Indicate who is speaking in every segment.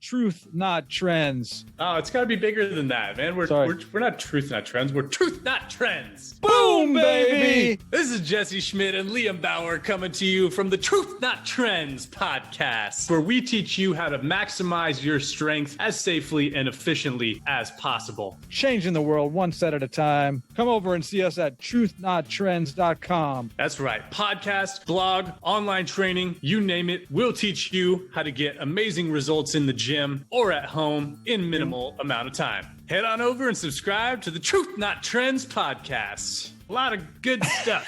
Speaker 1: Truth Not Trends.
Speaker 2: Oh, it's got to be bigger than that, man. We're not Truth Not Trends. We're Truth Not Trends.
Speaker 1: Boom, baby!
Speaker 2: This is Jesse Schmidt and Liam Bauer coming to you from the Truth Not Trends podcast, where we teach you how to maximize your strength as safely and efficiently as possible.
Speaker 1: Changing the world one set at a time. Come over and see us at truthnottrends.com.
Speaker 2: That's right. Podcast, blog, online training, you name it. We'll teach you how to get amazing results in the gym or at home in minimal amount of time. Head on over and subscribe to the Truth Not Trends podcast. A lot of good stuff.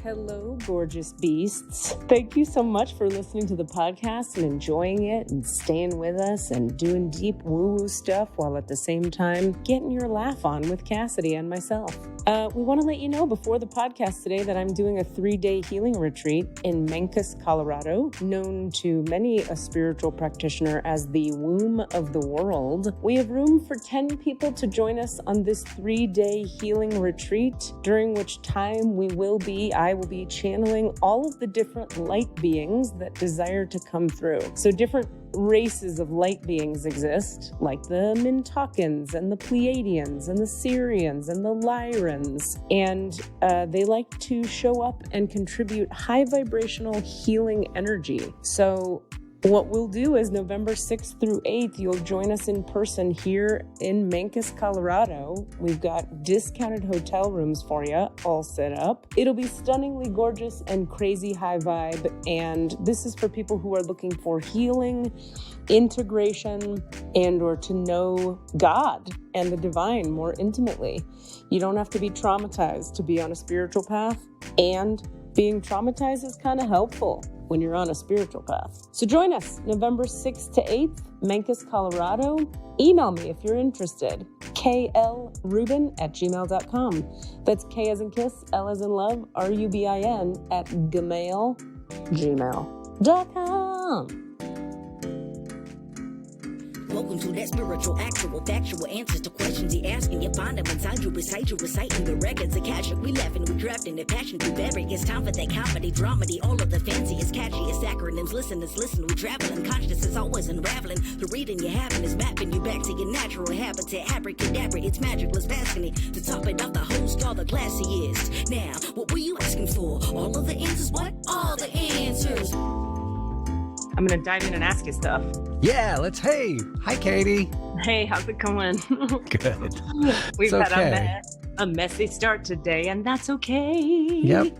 Speaker 3: Hello, gorgeous beasts. Thank you so much for listening to the podcast and enjoying it and staying with us and doing deep woo-woo stuff while at the same time getting your laugh on with Cassidy and myself. We want to let you know before the podcast today that I'm doing a 3-day healing retreat in Kinks, Colorado, known to many a spiritual practitioner as the womb of the world. We have room for 10 people to join us on this 3-day healing retreat, during which time I will be channeling all of the different light beings that desire to come through. So different races of light beings exist, like the Mintakans and the Pleiadians and the Syrians and the Lyrans. And they like to show up and contribute high vibrational healing energy. So what we'll do is November 6th through 8th, you'll join us in person here in Kinks, Colorado. We've got discounted hotel rooms for you all set up. It'll be stunningly gorgeous and crazy high vibe. And this is for people who are looking for healing, integration, and or to know God and the divine more intimately. You don't have to be traumatized to be on a spiritual path, and being traumatized is kind of helpful when you're on a spiritual path. So join us November 6th to 8th, Kinks, Colorado. Email me if you're interested. klrubin@gmail.com. That's K as in kiss, L as in love, RUBIN @gmail.com.
Speaker 4: Welcome to that spiritual, actual, factual answers to questions you're asking. You find them inside you, recite you, reciting the records of cash. We laughing, we drafting the passion to bury. It's time for that comedy, dramedy, all of the fanciest, catchiest acronyms. Listeners, listen, we traveling. Conscious is always unraveling. The reading you're having is mapping you back to your natural habitat. Abracadabra, it's magicless, fascinating. To top it off, the host, all the classiest. Now, what were you asking for? All of the answers? What? All the answers.
Speaker 3: I'm going to dive in and ask you stuff.
Speaker 5: Yeah, hey. Hi, Katie.
Speaker 3: Hey, how's it going?
Speaker 5: Good.
Speaker 3: We've had a messy start today, and that's okay.
Speaker 5: Yep.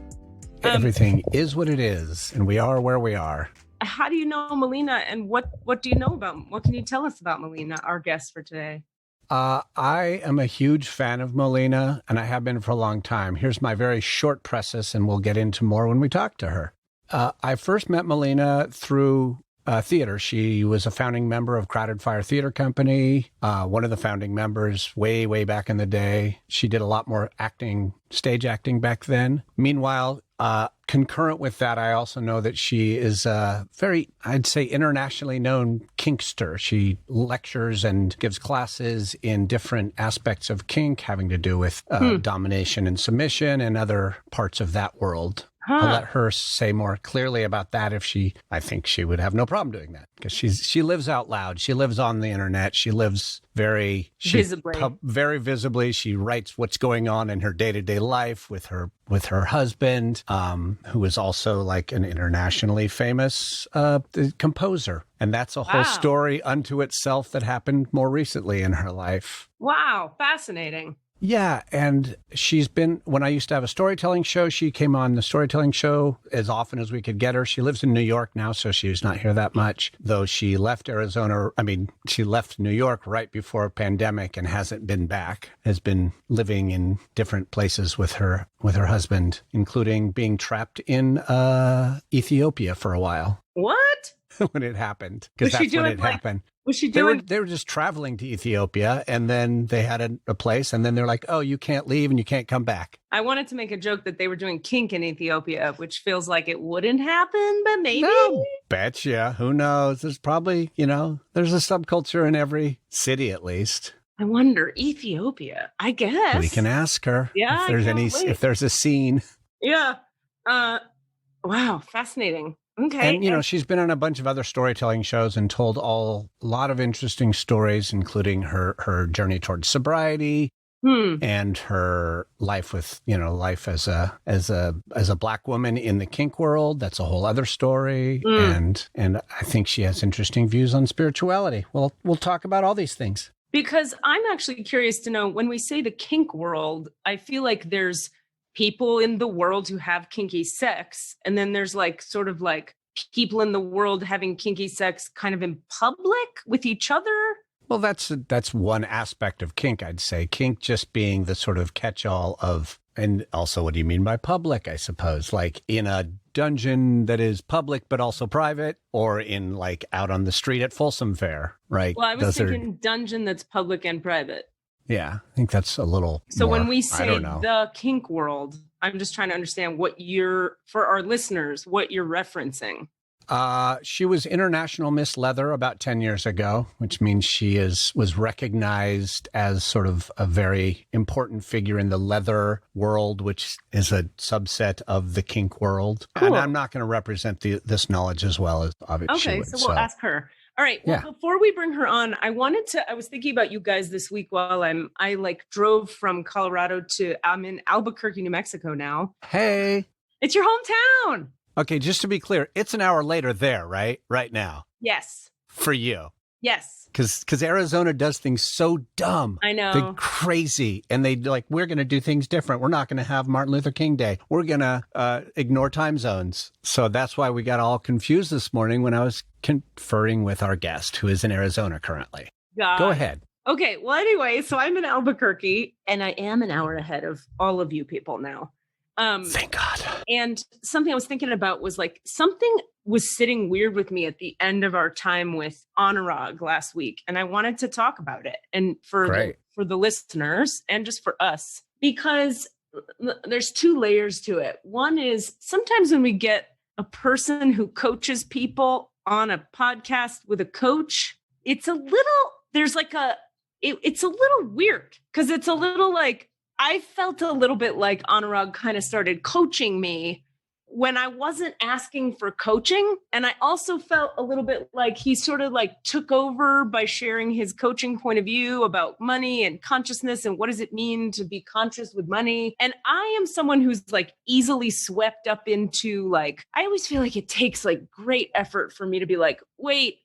Speaker 5: Everything is what it is, and we are where we are.
Speaker 3: How do you know Mollena, and what do you know about, what can you tell us about Mollena, our guest for today?
Speaker 5: I am a huge fan of Mollena, and I have been for a long time. Here's my very short preface, and we'll get into more when we talk to her. I first met Mollena through theater. She was a founding member of Crowded Fire Theater Company, one of the founding members way, way back in the day. She did a lot more acting, stage acting back then. Meanwhile, concurrent with that, I also know that she is a very, I'd say, internationally known kinkster. She lectures and gives classes in different aspects of kink, having to do with domination and submission and other parts of that world. I'll let her say more clearly about that I think she would have no problem doing that, because she lives out loud. She lives on the internet. She lives very visibly. She writes what's going on in her day-to-day life with her husband, who is also like an internationally famous composer. And that's a whole story unto itself that happened more recently in her life.
Speaker 3: Wow, fascinating.
Speaker 5: Yeah, and she's been, when I used to have a storytelling show, she came on the storytelling show as often as we could get her. She lives in New York now, so she's not here that much, though she left she left New York right before a pandemic and hasn't been back, has been living in different places with her husband, including being trapped in Ethiopia for a while.
Speaker 3: What?
Speaker 5: When it happened, because that's when it happened.
Speaker 3: Was she doing?
Speaker 5: They were just traveling to Ethiopia, and then they had a place, and then they're like, "Oh, you can't leave, and you can't come back."
Speaker 3: I wanted to make a joke that they were doing kink in Ethiopia, which feels like it wouldn't happen, but maybe.
Speaker 5: No, betcha. Who knows? There's probably, there's a subculture in every city, at least.
Speaker 3: I wonder, Ethiopia. I guess
Speaker 5: we can ask her.
Speaker 3: Yeah,
Speaker 5: if there's a scene.
Speaker 3: Yeah. Wow, fascinating. Okay.
Speaker 5: And, she's been on a bunch of other storytelling shows and told a lot of interesting stories, including her journey towards sobriety and her life with, life as a Black woman in the kink world. That's a whole other story. And I think she has interesting views on spirituality. Well, we'll talk about all these things.
Speaker 3: Because I'm actually curious to know, when we say the kink world, I feel like there's people in the world who have kinky sex, and then there's sort of people in the world having kinky sex kind of in public with each other.
Speaker 5: Well, that's one aspect of kink, I'd say. Kink just being the sort of catch-all of, and also what do you mean by public, I suppose? Like in a dungeon that is public but also private, or in out on the street at Folsom Fair, right?
Speaker 3: Well, I was thinking dungeon that's public and private.
Speaker 5: Yeah, I think that's a little
Speaker 3: So
Speaker 5: more,
Speaker 3: when we say the kink world, I'm just trying to understand for our listeners, what you're referencing.
Speaker 5: She was International Miss Leather about 10 years ago, which means she was recognized as sort of a very important figure in the leather world, which is a subset of the kink world. Cool. And I'm not going to represent this knowledge as well as obviously.
Speaker 3: Okay, so we'll ask her. All right. Well, before we bring her on, I was thinking about you guys this week while I drove from Colorado I'm in Albuquerque, New Mexico now.
Speaker 5: Hey.
Speaker 3: It's your hometown.
Speaker 5: Okay, just to be clear, it's an hour later there, right? Right now.
Speaker 3: Yes.
Speaker 5: For you.
Speaker 3: Yes.
Speaker 5: Because Arizona does things so dumb.
Speaker 3: I know.
Speaker 5: They're crazy. And we're going to do things different. We're not going to have Martin Luther King Day. We're going to ignore time zones. So that's why we got all confused this morning when I was conferring with our guest, who is in Arizona currently. Go ahead.
Speaker 3: Okay. Well, anyway, so I'm in Albuquerque, and I am an hour ahead of all of you people now.
Speaker 5: Thank God.
Speaker 3: And something I was thinking about was something was sitting weird with me at the end of our time with Anurag last week. And I wanted to talk about it, and for the listeners and just for us, because there's two layers to it. One is sometimes when we get a person who coaches people on a podcast with a coach, it's a little weird, because it's a little I felt a little bit like Anurag kind of started coaching me when I wasn't asking for coaching. And I also felt a little bit like he sort of took over by sharing his coaching point of view about money and consciousness and what does it mean to be conscious with money. And I am someone who's easily swept up into I always feel like it takes great effort for me to be wait,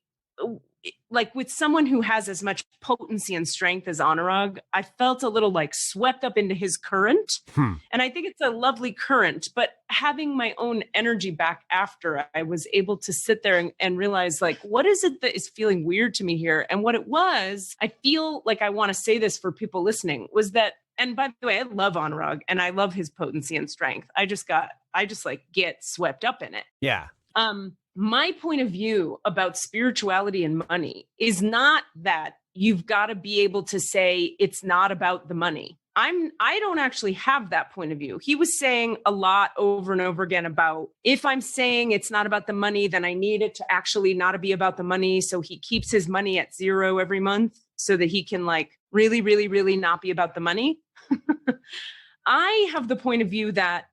Speaker 3: with someone who has as much potency and strength as Anurag, I felt a little swept up into his current. And I think it's a lovely current, but having my own energy back after, I was able to sit there and realize what is it that is feeling weird to me here? And what it was, I feel like I want to say this for people listening, was that, and by the way, I love Anurag and I love his potency and strength. I just get swept up in it.
Speaker 5: Yeah.
Speaker 3: My point of view about spirituality and money is not that you've got to be able to say it's not about the money. I don't actually have that point of view. He was saying a lot over and over again about, if I'm saying it's not about the money, then I need it to actually not be about the money. So he keeps his money at zero every month so that he can really, really, really not be about the money. I have the point of view that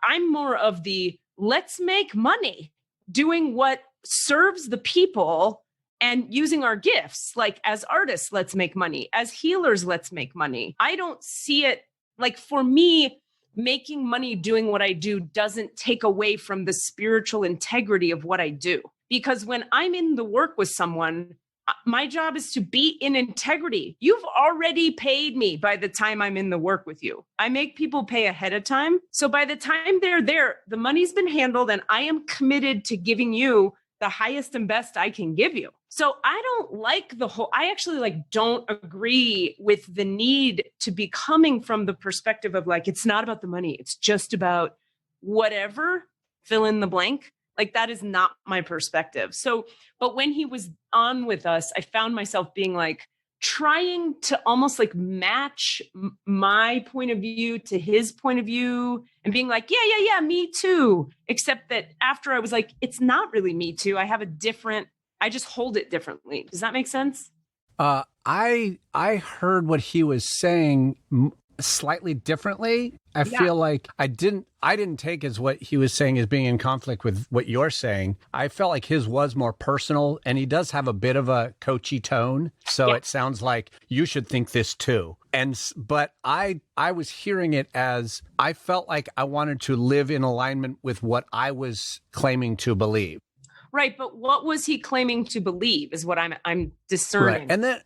Speaker 3: I'm more of the let's make money doing what serves the people and using our gifts. As artists, let's make money. As healers, let's make money. I don't see it for me, making money doing what I do doesn't take away from the spiritual integrity of what I do. Because when I'm in the work with someone, my job is to be in integrity. You've already paid me by the time I'm in the work with you. I make people pay ahead of time. So by the time they're there, the money's been handled and I am committed to giving you the highest and best I can give you. So I don't I actually don't agree with the need to be coming from the perspective of it's not about the money. It's just about whatever, fill in the blank. That is not my perspective. So, but when he was on with us, I found myself being trying to almost match my point of view to his point of view and being yeah, me too. Except that after I was it's not really me too. I just hold it differently. Does that make sense?
Speaker 5: I heard what he was saying slightly differently. I feel like I didn't take as what he was saying as being in conflict with what you're saying. I felt like his was more personal, and he does have a bit of a coachy tone. So it sounds like you should think this too. But I was hearing it as I felt like I wanted to live in alignment with what I was claiming to believe.
Speaker 3: Right, but what was he claiming to believe is what I'm discerning.
Speaker 5: Right. And then,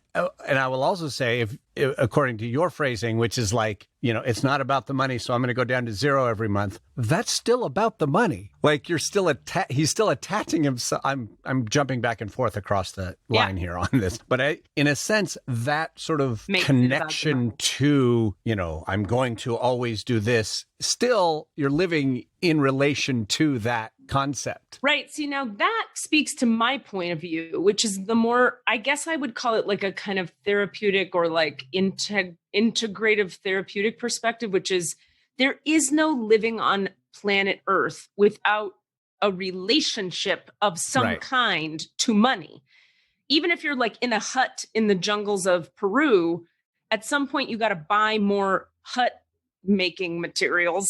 Speaker 5: and I will also say, if according to your phrasing, which is like, it's not about the money, so I'm going to go down to zero every month. That's still about the money. Like you're still he's still attaching himself. I'm jumping back and forth across the line here on this, but in a sense, that sort of connection to, I'm going to always do this. Still, you're living in relation to that concept.
Speaker 3: Right. See, now that speaks to my point of view, which is the more, I guess I would call it like a kind of therapeutic or like integrative therapeutic perspective, which is there is no living on planet Earth without a relationship of some kind to money. Even if you're like in a hut in the jungles of Peru, at some point you got to buy more hut making materials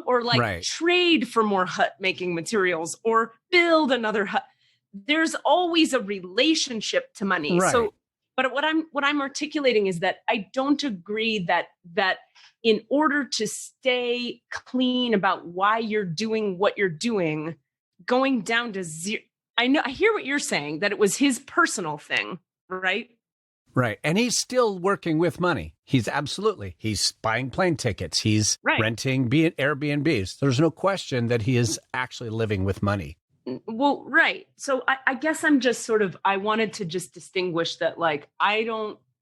Speaker 3: or like trade for more hut making materials or build another hut. There's always a relationship to money.
Speaker 5: Right.
Speaker 3: So, but what I'm articulating is that I don't agree that in order to stay clean about why you're doing what you're doing, going down to zero. I hear what you're saying, that it was his personal thing, right?
Speaker 5: Right. And he's still working with money. He's buying plane tickets. He's renting Airbnbs. There's no question that he is actually living with money.
Speaker 3: Well, right. So I guess I'm just I wanted to just distinguish that, like,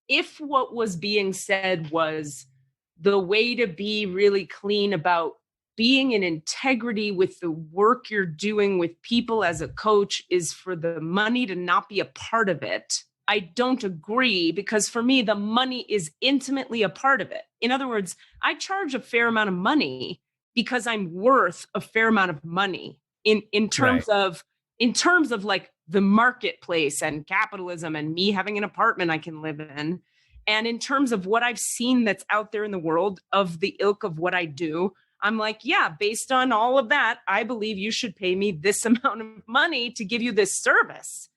Speaker 3: if what was being said was the way to be really clean about being in integrity with the work you're doing with people as a coach is for the money to not be a part of it, I don't agree, because for me, the money is intimately a part of it. In other words, I charge a fair amount of money because I'm worth a fair amount of money in terms of like the marketplace and capitalism and me having an apartment I can live in. And in terms of what I've seen that's out there in the world of the ilk of what I do, I'm like, yeah, based on all of that, I believe you should pay me this amount of money to give you this service.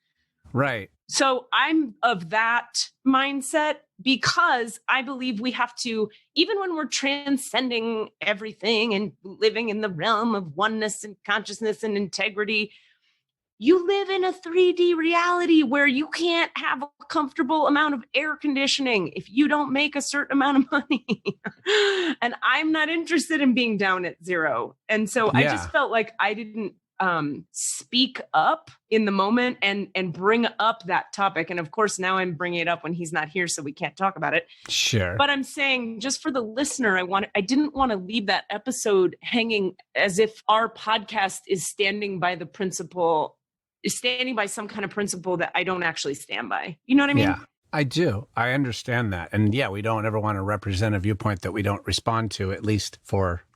Speaker 5: Right.
Speaker 3: So I'm of that mindset because I believe we have to, even when we're transcending everything and living in the realm of oneness and consciousness and integrity, you live in a 3D reality where you can't have a comfortable amount of air conditioning if you don't make a certain amount of money. And I'm not interested in being down at zero. And so I just felt like I didn't speak up in the moment and bring up that topic. And of course, now I'm bringing it up when he's not here, so we can't talk about it.
Speaker 5: Sure.
Speaker 3: But I'm saying, just for the listener, I didn't want to leave that episode hanging as if our podcast is standing by some kind of principle that I don't actually stand by. You know what I mean?
Speaker 5: Yeah, I do. I understand that. And yeah, we don't ever want to represent a viewpoint that we don't respond to, at least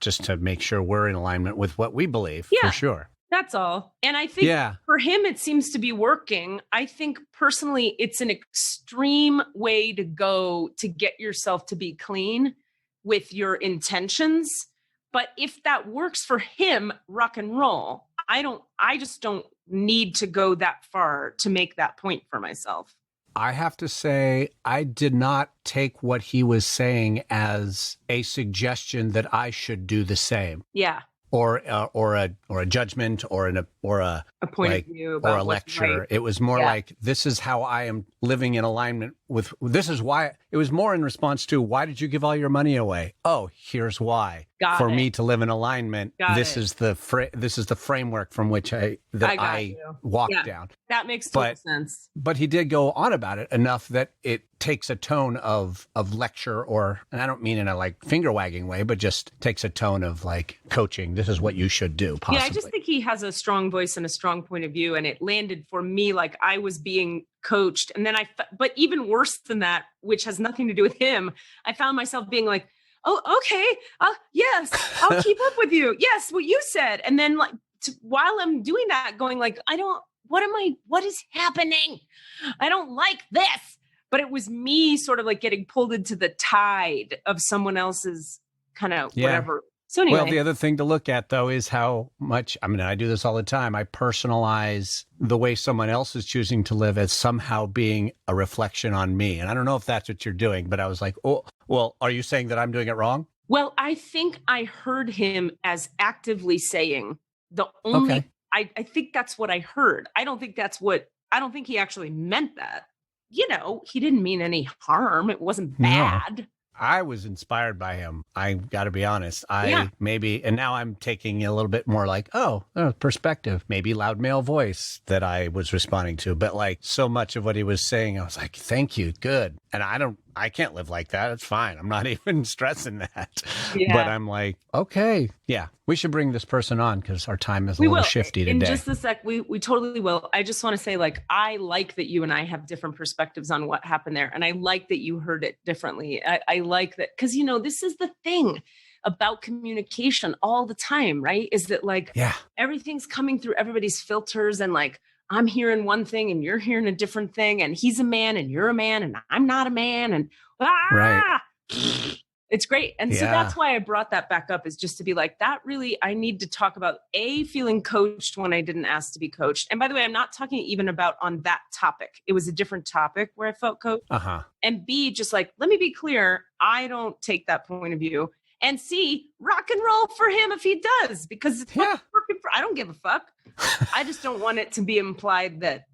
Speaker 5: just to make sure we're in alignment with what we believe, for sure.
Speaker 3: That's all. And I think for him, it seems to be working. I think personally, it's an extreme way to go to get yourself to be clean with your intentions. But if that works for him, rock and roll. I just don't need to go that far to make that point for myself.
Speaker 5: I have to say, I did not take what he was saying as a suggestion that I should do the same.
Speaker 3: Yeah.
Speaker 5: Or a judgment or a
Speaker 3: point of view about
Speaker 5: or a lecture. Right. It was more like, this is how I am living in alignment with. This is why. It was more in response to, why did you give all your money away? Oh, here's why. For me to live in alignment, this is the framework from which I walk down.
Speaker 3: That makes total sense.
Speaker 5: But he did go on about it enough that it takes a tone of lecture, and I don't mean in a like finger wagging way, but just takes a tone of like coaching. This is what you should do. Possibly.
Speaker 3: Yeah, I just think he has a strong voice and a strong point of view, and it landed for me like I was being coached. And then but even worse than that, which has nothing to do with him, I found myself being like, oh, okay. Yes, I'll keep up with you. Yes, what you said. And then like, while I'm doing that, going like, what is happening? I don't like this. But it was me sort of like getting pulled into the tide of someone else's kind of whatever. So anyway.
Speaker 5: Well, the other thing to look at, though, is how much, I mean, I do this all the time. I personalize the way someone else is choosing to live as somehow being a reflection on me. And I don't know if that's what you're doing, but I was like, oh, well, are you saying that I'm doing it wrong?
Speaker 3: Well, I think I heard him as actively saying the only,
Speaker 5: Okay.
Speaker 3: I think that's what I heard. I don't think he actually meant that. You know, he didn't mean any harm. It wasn't bad.
Speaker 5: I was inspired by him. I got to be honest. And now I'm taking a little bit more like, perspective, maybe loud male voice that I was responding to. But like so much of what he was saying, I was like, thank you. Good. And I can't live like that. It's fine. I'm not even stressing that.
Speaker 3: Yeah.
Speaker 5: But I'm like, okay, yeah, we should bring this person on because our time is a little shifty today.
Speaker 3: In just a sec, we totally will. I just want to say, like, I like that you and I have different perspectives on what happened there. And I like that you heard it differently. I like that because, you know, this is the thing about communication all the time, right? Is that like, everything's coming through everybody's filters and like, I'm hearing one thing and you're hearing a different thing and he's a man and you're a man and I'm not a man and
Speaker 5: right.
Speaker 3: It's great. And so that's why I brought that back up, is just to be like, that really, I need to talk about feeling coached when I didn't ask to be coached. And by the way, I'm not talking even about on that topic. It was a different topic where I felt coached. And B, just like, let me be clear. I don't take that point of view. And C, rock and roll for him if he does, because it's working for, I don't give a fuck. I just don't want it to be implied that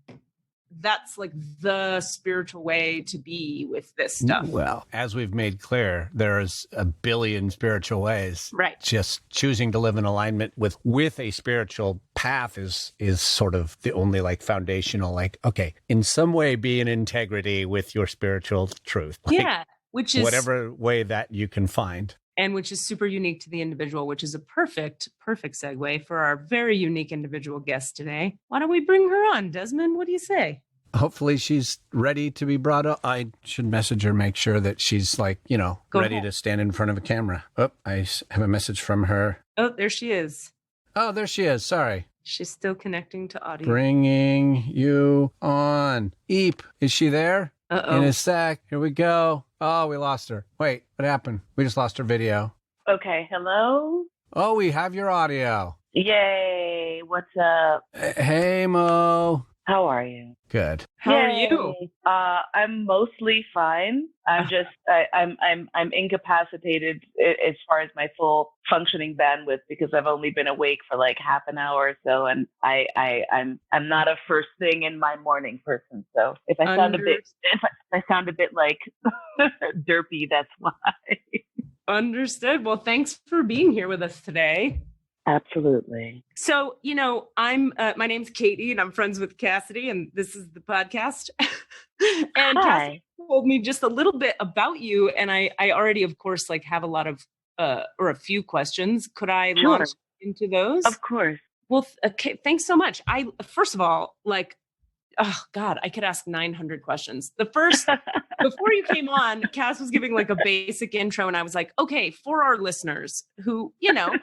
Speaker 3: that's like the spiritual way to be with this stuff.
Speaker 5: Well, as we've made clear, there's a billion spiritual ways.
Speaker 3: Right.
Speaker 5: Just choosing to live in alignment with a spiritual path is sort of the only like foundational, like, okay, in some way be in integrity with your spiritual truth. Like,
Speaker 3: which is
Speaker 5: whatever way that you can find.
Speaker 3: And which is super unique to the individual, which is a perfect segue for our very unique individual guest today. Why don't we bring her on, Desmond? What do you say?
Speaker 5: Hopefully she's ready to be brought up. I should message her, make sure that she's like, you know, ready to stand in front of a camera. Oh, I have a message from her.
Speaker 3: Oh, there she is.
Speaker 5: Oh, there she is. Sorry.
Speaker 3: She's still connecting to audio.
Speaker 5: Bringing you on. Eep, is she there?
Speaker 3: Uh-oh.
Speaker 5: In a sec. Here we go. Oh, we lost her. Wait, what happened? We just lost her video.
Speaker 6: Okay, hello?
Speaker 5: Oh, we have your audio.
Speaker 6: Yay, what's up?
Speaker 5: Hey, Mo.
Speaker 6: How are you?
Speaker 5: Good.
Speaker 3: How are you?
Speaker 6: I'm mostly fine. I'm just I'm incapacitated as far as my full functioning bandwidth because I've only been awake for like half an hour or so, and I'm not a first thing in my morning person. So if I sound a bit like derpy, that's why.
Speaker 3: Understood. Well, thanks for being here with us today.
Speaker 6: Absolutely.
Speaker 3: So, you know, my name's Katie and I'm friends with Cassidy and this is the podcast. And Cassidy told me just a little bit about you. And I already, of course, like have a lot of, or a few questions. Could I launch into those?
Speaker 6: Of course.
Speaker 3: Well, okay, thanks so much. First of all, like, oh God, I could ask 900 questions. The first, before you came on, Cass was giving like a basic intro and I was like, okay, for our listeners who, you know,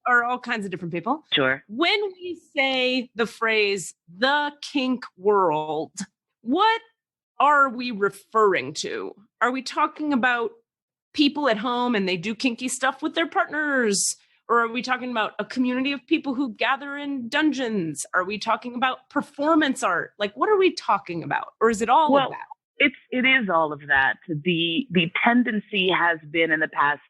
Speaker 3: are all kinds of different people.
Speaker 6: Sure.
Speaker 3: When we say the phrase, the kink world, what are we referring to? Are we talking about people at home and they do kinky stuff with their partners? Or are we talking about a community of people who gather in dungeons? Are we talking about performance art? Like, what are we talking about? Or is it all of that?
Speaker 6: It is all of that. The tendency has been in the past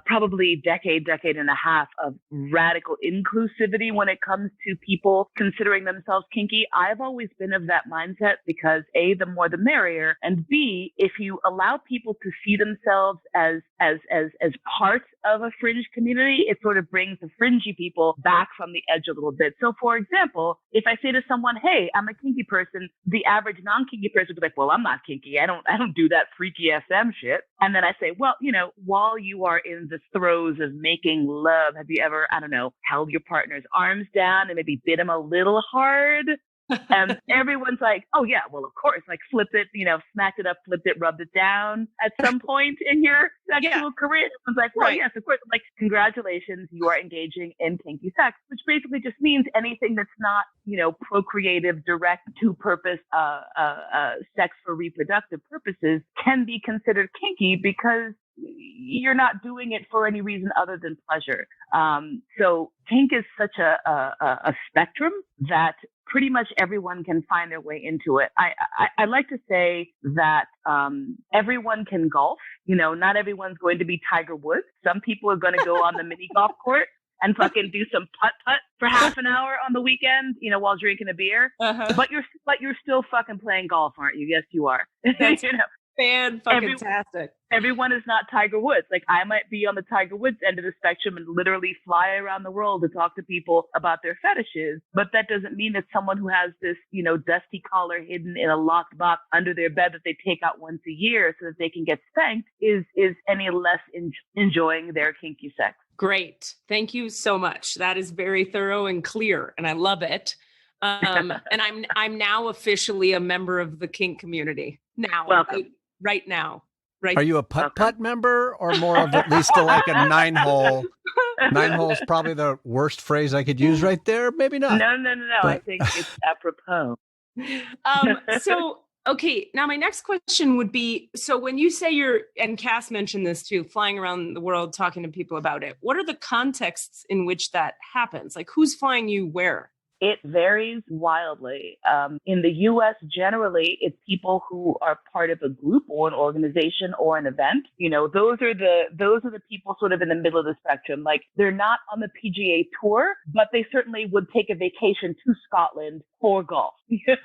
Speaker 6: probably decade and a half of radical inclusivity when it comes to people considering themselves kinky. I've always been of that mindset because A, the more the merrier, and B, if you allow people to see themselves as part of a fringe community, it sort of brings the fringy people back from the edge a little bit. So for example, if I say to someone, hey, I'm a kinky person, the average non-kinky person would be like, well, I'm not kinky. I don't do that freaky SM shit. And then I say, well, you know, while you are in the throes of making love, have you ever, I don't know, held your partner's arms down and maybe bit him a little hard? And everyone's like, oh yeah, well, of course, like flip it, smacked it up, flipped it, rubbed it down at some point in your sexual career. Everyone's like, well, yes, of course. I'm like, congratulations, you are engaging in kinky sex, which basically just means anything that's not, procreative, direct to purpose, sex for reproductive purposes can be considered kinky because you're not doing it for any reason other than pleasure. So kink is such a spectrum that pretty much everyone can find their way into it. I like to say that everyone can golf. Not everyone's going to be Tiger Woods. Some people are going to go on the mini golf court and fucking do some putt-putt for half an hour on the weekend, while drinking a beer. Uh-huh. But you're still fucking playing golf, aren't you? Yes, you are.
Speaker 3: Fan-fucking-tastic.
Speaker 6: Everyone is not Tiger Woods. Like, I might be on the Tiger Woods end of the spectrum and literally fly around the world to talk to people about their fetishes. But that doesn't mean that someone who has this, dusty collar hidden in a locked box under their bed that they take out once a year so that they can get spanked is any less enjoying their kinky sex.
Speaker 3: Great. Thank you so much. That is very thorough and clear, and I love it. And I'm now officially a member of the kink community. Now, right now. Right.
Speaker 5: Are you a putt-putt member or more of at least like a 9-hole? 9-hole is probably the worst phrase I could use right there. Maybe not.
Speaker 6: No. But I think it's apropos.
Speaker 3: Okay, now my next question would be, so when you say and Cass mentioned this too, flying around the world talking to people about it, what are the contexts in which that happens? Like, who's flying you where?
Speaker 6: It varies wildly. In the U.S., generally, it's people who are part of a group or an organization or an event. Those are the people sort of in the middle of the spectrum. Like, they're not on the PGA Tour, but they certainly would take a vacation to Scotland for golf. It's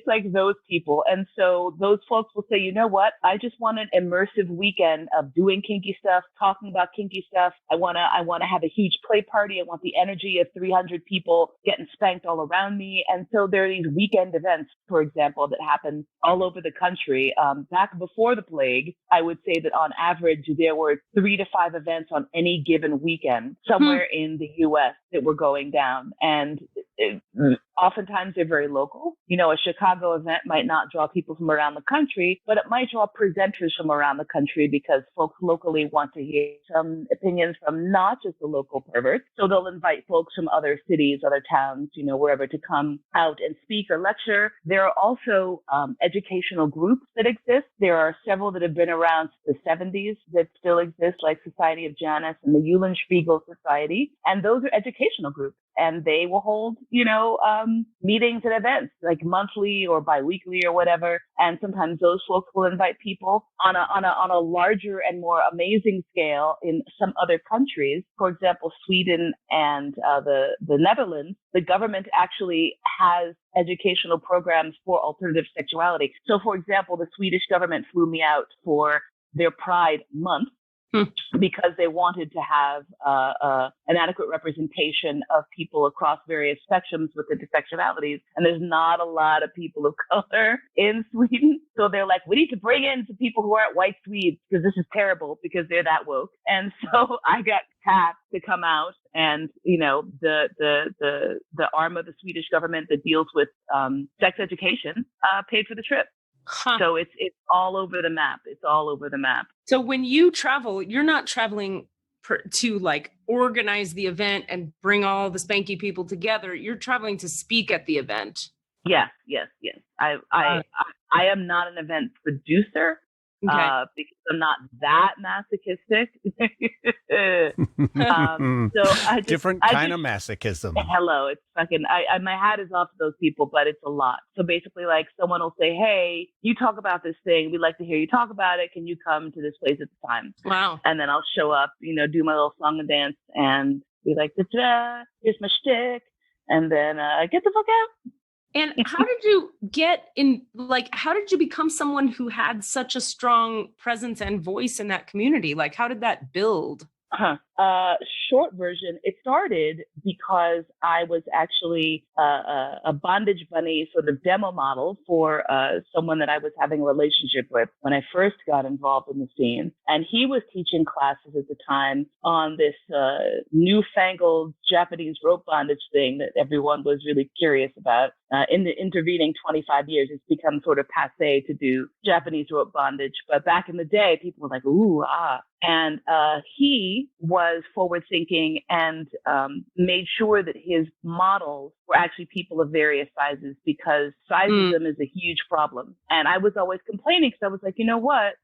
Speaker 6: like those people. And so those folks will say, you know what? I just want an immersive weekend of doing kinky stuff, talking about kinky stuff. I want to have a huge play party. I want the energy of 300 people getting spanked all around me. And so there are these weekend events, for example, that happen all over the country. Back before the plague, I would say that on average, there were 3 to 5 events on any given weekend somewhere in the U.S. that were going down. And oftentimes they're very local. A Chicago event might not draw people from around the country, but it might draw presenters from around the country because folks locally want to hear some opinions from not just the local perverts. So they'll invite folks from other cities, other towns, wherever to come out and speak or lecture. There are also educational groups that exist. There are several that have been around since the 70s that still exist, like Society of Janus and the Eulenspiegel Society. And those are educational groups. And they will hold, meetings and events like monthly or biweekly or whatever. And sometimes those folks will invite people on a larger and more amazing scale in some other countries. For example, Sweden and the Netherlands, the government actually has educational programs for alternative sexuality. So, for example, the Swedish government flew me out for their Pride Month, because they wanted to have an adequate representation of people across various spectrums with intersectionalities. And there's not a lot of people of color in Sweden. So they're like, we need to bring in some people who aren't white Swedes because this is terrible because they're that woke. And so I got tapped to come out, and the arm of the Swedish government that deals with sex education paid for the trip. Huh. So it's all over the map. It's all over the map.
Speaker 3: So when you travel, you're not traveling to like organize the event and bring all the spanky people together. You're traveling to speak at the event.
Speaker 6: Yes. I am not an event producer. Okay. Because I'm not that masochistic.
Speaker 5: Different kind of masochism.
Speaker 6: Hello, it's fucking. My hat is off to those people, but it's a lot. So basically, like someone will say, "Hey, you talk about this thing. We'd like to hear you talk about it. Can you come to this place at the time?"
Speaker 3: Wow.
Speaker 6: And then I'll show up, do my little song and dance, and be like, "Da-da, here's my shtick," and then get the fuck out.
Speaker 3: And how did you how did you become someone who had such a strong presence and voice in that community? Like, how did that build?
Speaker 6: Short version, it started because I was actually a bondage bunny sort of demo model for someone that I was having a relationship with when I first got involved in the scene. And he was teaching classes at the time on this newfangled Japanese rope bondage thing that everyone was really curious about. In the intervening 25 years, it's become sort of passé to do Japanese rope bondage. But back in the day, people were like, ooh, ah. And he was forward thinking and made sure that his models were actually people of various sizes, because sizeism is a huge problem. And I was always complaining because I was like, you know what?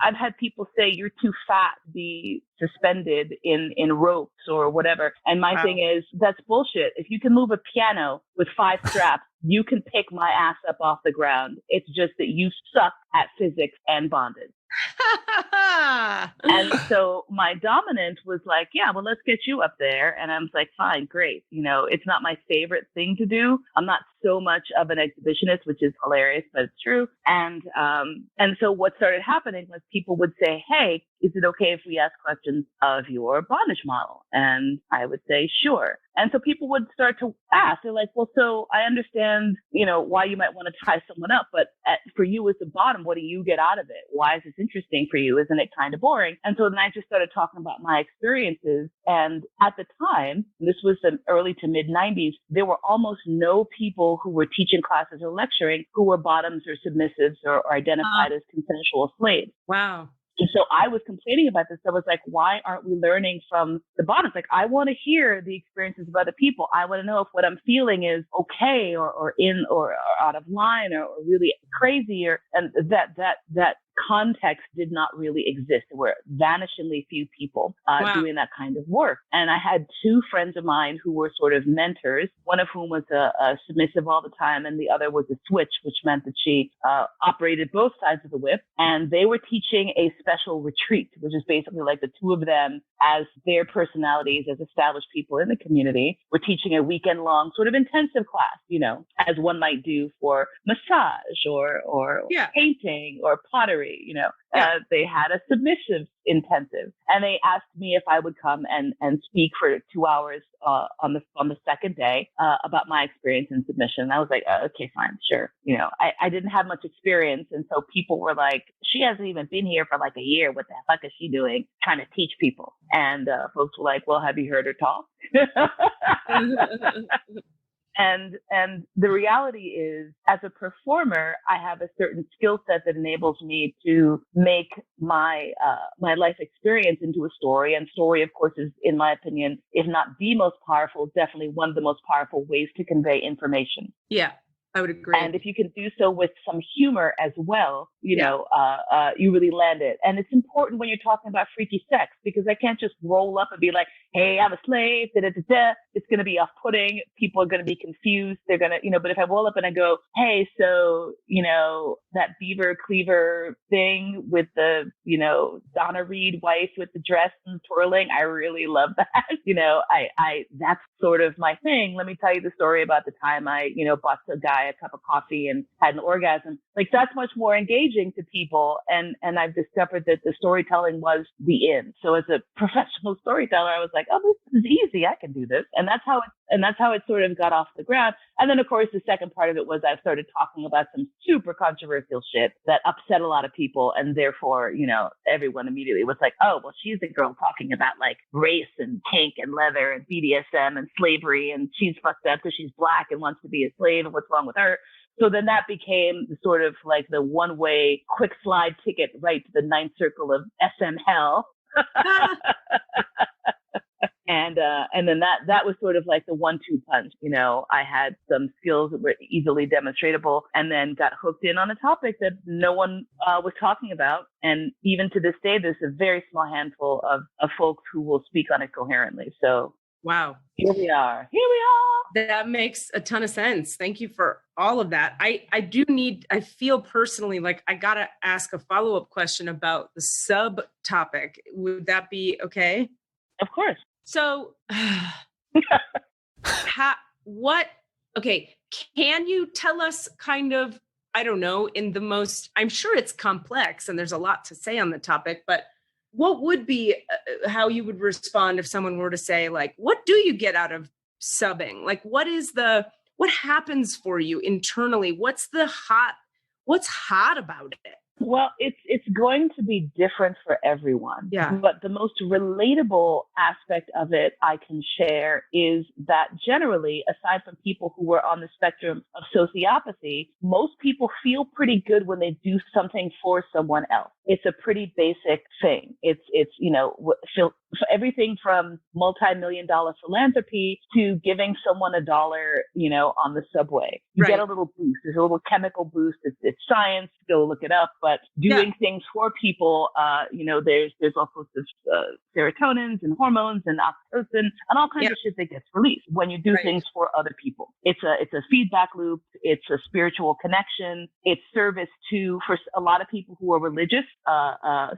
Speaker 6: I've had people say you're too fat to be suspended in ropes or whatever. And my thing is, that's bullshit. If you can move a piano with 5 straps, you can pick my ass up off the ground. It's just that you suck at physics and bondage. And so my dominant was like, yeah, well, let's get you up there. And I was like, fine, great. You know, it's not my favorite thing to do. I'm not so much of an exhibitionist, which is hilarious, but it's true. And so what started happening was people would say, hey, is it okay if we ask questions of your bondage model? And I would say, sure. And so people would start to ask, they're like, well, so I understand, you know, why you might want to tie someone up, but for you as the bottom, what do you get out of it? Why is this interesting for you? Isn't it kind of boring? And so then I just started talking about my experiences. And at the time, this was the early to mid 90s, there were almost no people who were teaching classes or lecturing who were bottoms or submissives or identified as consensual slaves.
Speaker 7: Wow.
Speaker 6: And so I was complaining about this. I was like, why aren't we learning from the bottoms? Like, I want to hear the experiences of other people. I want to know if what I'm feeling is okay or in or out of line or really crazy, and that context did not really exist. There were vanishingly few people doing that kind of work. And I had 2 friends of mine who were sort of mentors, one of whom was a submissive all the time, and the other was a switch, which meant that she operated both sides of the whip. And they were teaching a special retreat, which is basically like the 2 of them as their personalities, as established people in the community, were teaching a weekend-long sort of intensive class, you know, as one might do for massage or painting or pottery. You know, they had a submissive intensive, and they asked me if I would come and speak for 2 hours on the second day about my experience in submission. And I was like, okay, fine, sure. You know, I didn't have much experience, and so people were like, she hasn't even been here for like a year. What the fuck is she doing trying to teach people? And folks were like, well, have you heard her talk? And the reality is, as a performer, I have a certain skill set that enables me to make my my life experience into a story. And story, of course, is, in my opinion, if not the most powerful, definitely one of the most powerful ways to convey information.
Speaker 7: Yeah, I would agree.
Speaker 6: And if you can do so with some humor as well, you know, you really land it. And it's important when you're talking about freaky sex, because I can't just roll up and be like, hey, I'm a slave, da, da, da, da. It's going to be off-putting. People are going to be confused. They're going to, you know, but if I roll up and I go, hey, so, you know, that beaver cleaver thing with the, you know, Donna Reed wife with the dress and twirling, I really love that. You know, I that's sort of my thing. Let me tell you the story about the time I, you know, bought a guy a cup of coffee and had an orgasm. Like, that's much more engaging to people. And I've discovered that the storytelling was the end. So as a professional storyteller, I was like, oh, this is easy. I can do this. And that's how it sort of got off the ground. And then, of course, the second part of it was I started talking about some super controversial shit that upset a lot of people. And therefore, you know, everyone immediately was like, oh, well, she's the girl talking about like race and kink and leather and BDSM and slavery. And she's fucked up because she's black and wants to be a slave. And what's wrong with her? So then that became sort of like the one-way quick slide ticket right to the 9th circle of SM hell. And then that was sort of like the 1-2 punch. You know, I had some skills that were easily demonstratable, and then got hooked in on a topic that no one was talking about. And even to this day, there's a very small handful of folks who will speak on it coherently. So
Speaker 7: wow.
Speaker 6: Here we are.
Speaker 7: That makes a ton of sense. Thank you for all of that. I feel personally like I got to ask a follow-up question about the subtopic. Would that be okay?
Speaker 6: Of course.
Speaker 7: So can you tell us kind of, I don't know, I'm sure it's complex and there's a lot to say on the topic, but what would be how you would respond if someone were to say, like, what do you get out of subbing? Like, what happens for you internally? What's hot about it?
Speaker 6: Well, it's going to be different for everyone.
Speaker 7: Yeah.
Speaker 6: But the most relatable aspect of it I can share is that generally, aside from people who are on the spectrum of sociopathy, most people feel pretty good when they do something for someone else. It's a pretty basic thing. It's everything from multi-million-dollar philanthropy to giving someone $1, on the subway. You get a little boost. There's a little chemical boost. It's science. Go look it up. But doing things for people, there's all sorts of serotonins and hormones and oxytocin and all kinds of shit that gets released when you do things for other people. It's a feedback loop. It's a spiritual connection. It's service for a lot of people who are religious.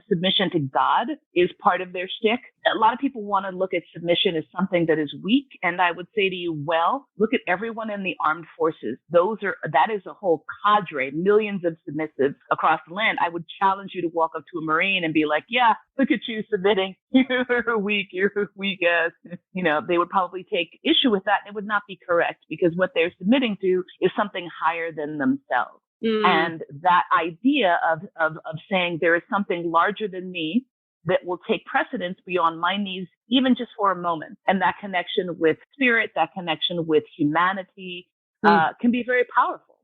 Speaker 6: Submission to God is part of their shtick. A lot of people want to look at submission as something that is weak. And I would say to you, well, look at everyone in the armed forces. That is a whole cadre, millions of submissives across the land. I would challenge you to walk up to a Marine and be like, yeah, look at you submitting. You're weak ass. They would probably take issue with that. And it would not be correct because what they're submitting to is something higher than themselves. And that idea of saying there is something larger than me that will take precedence beyond my needs, even just for a moment. And that connection with spirit, that connection with humanity, can be very powerful.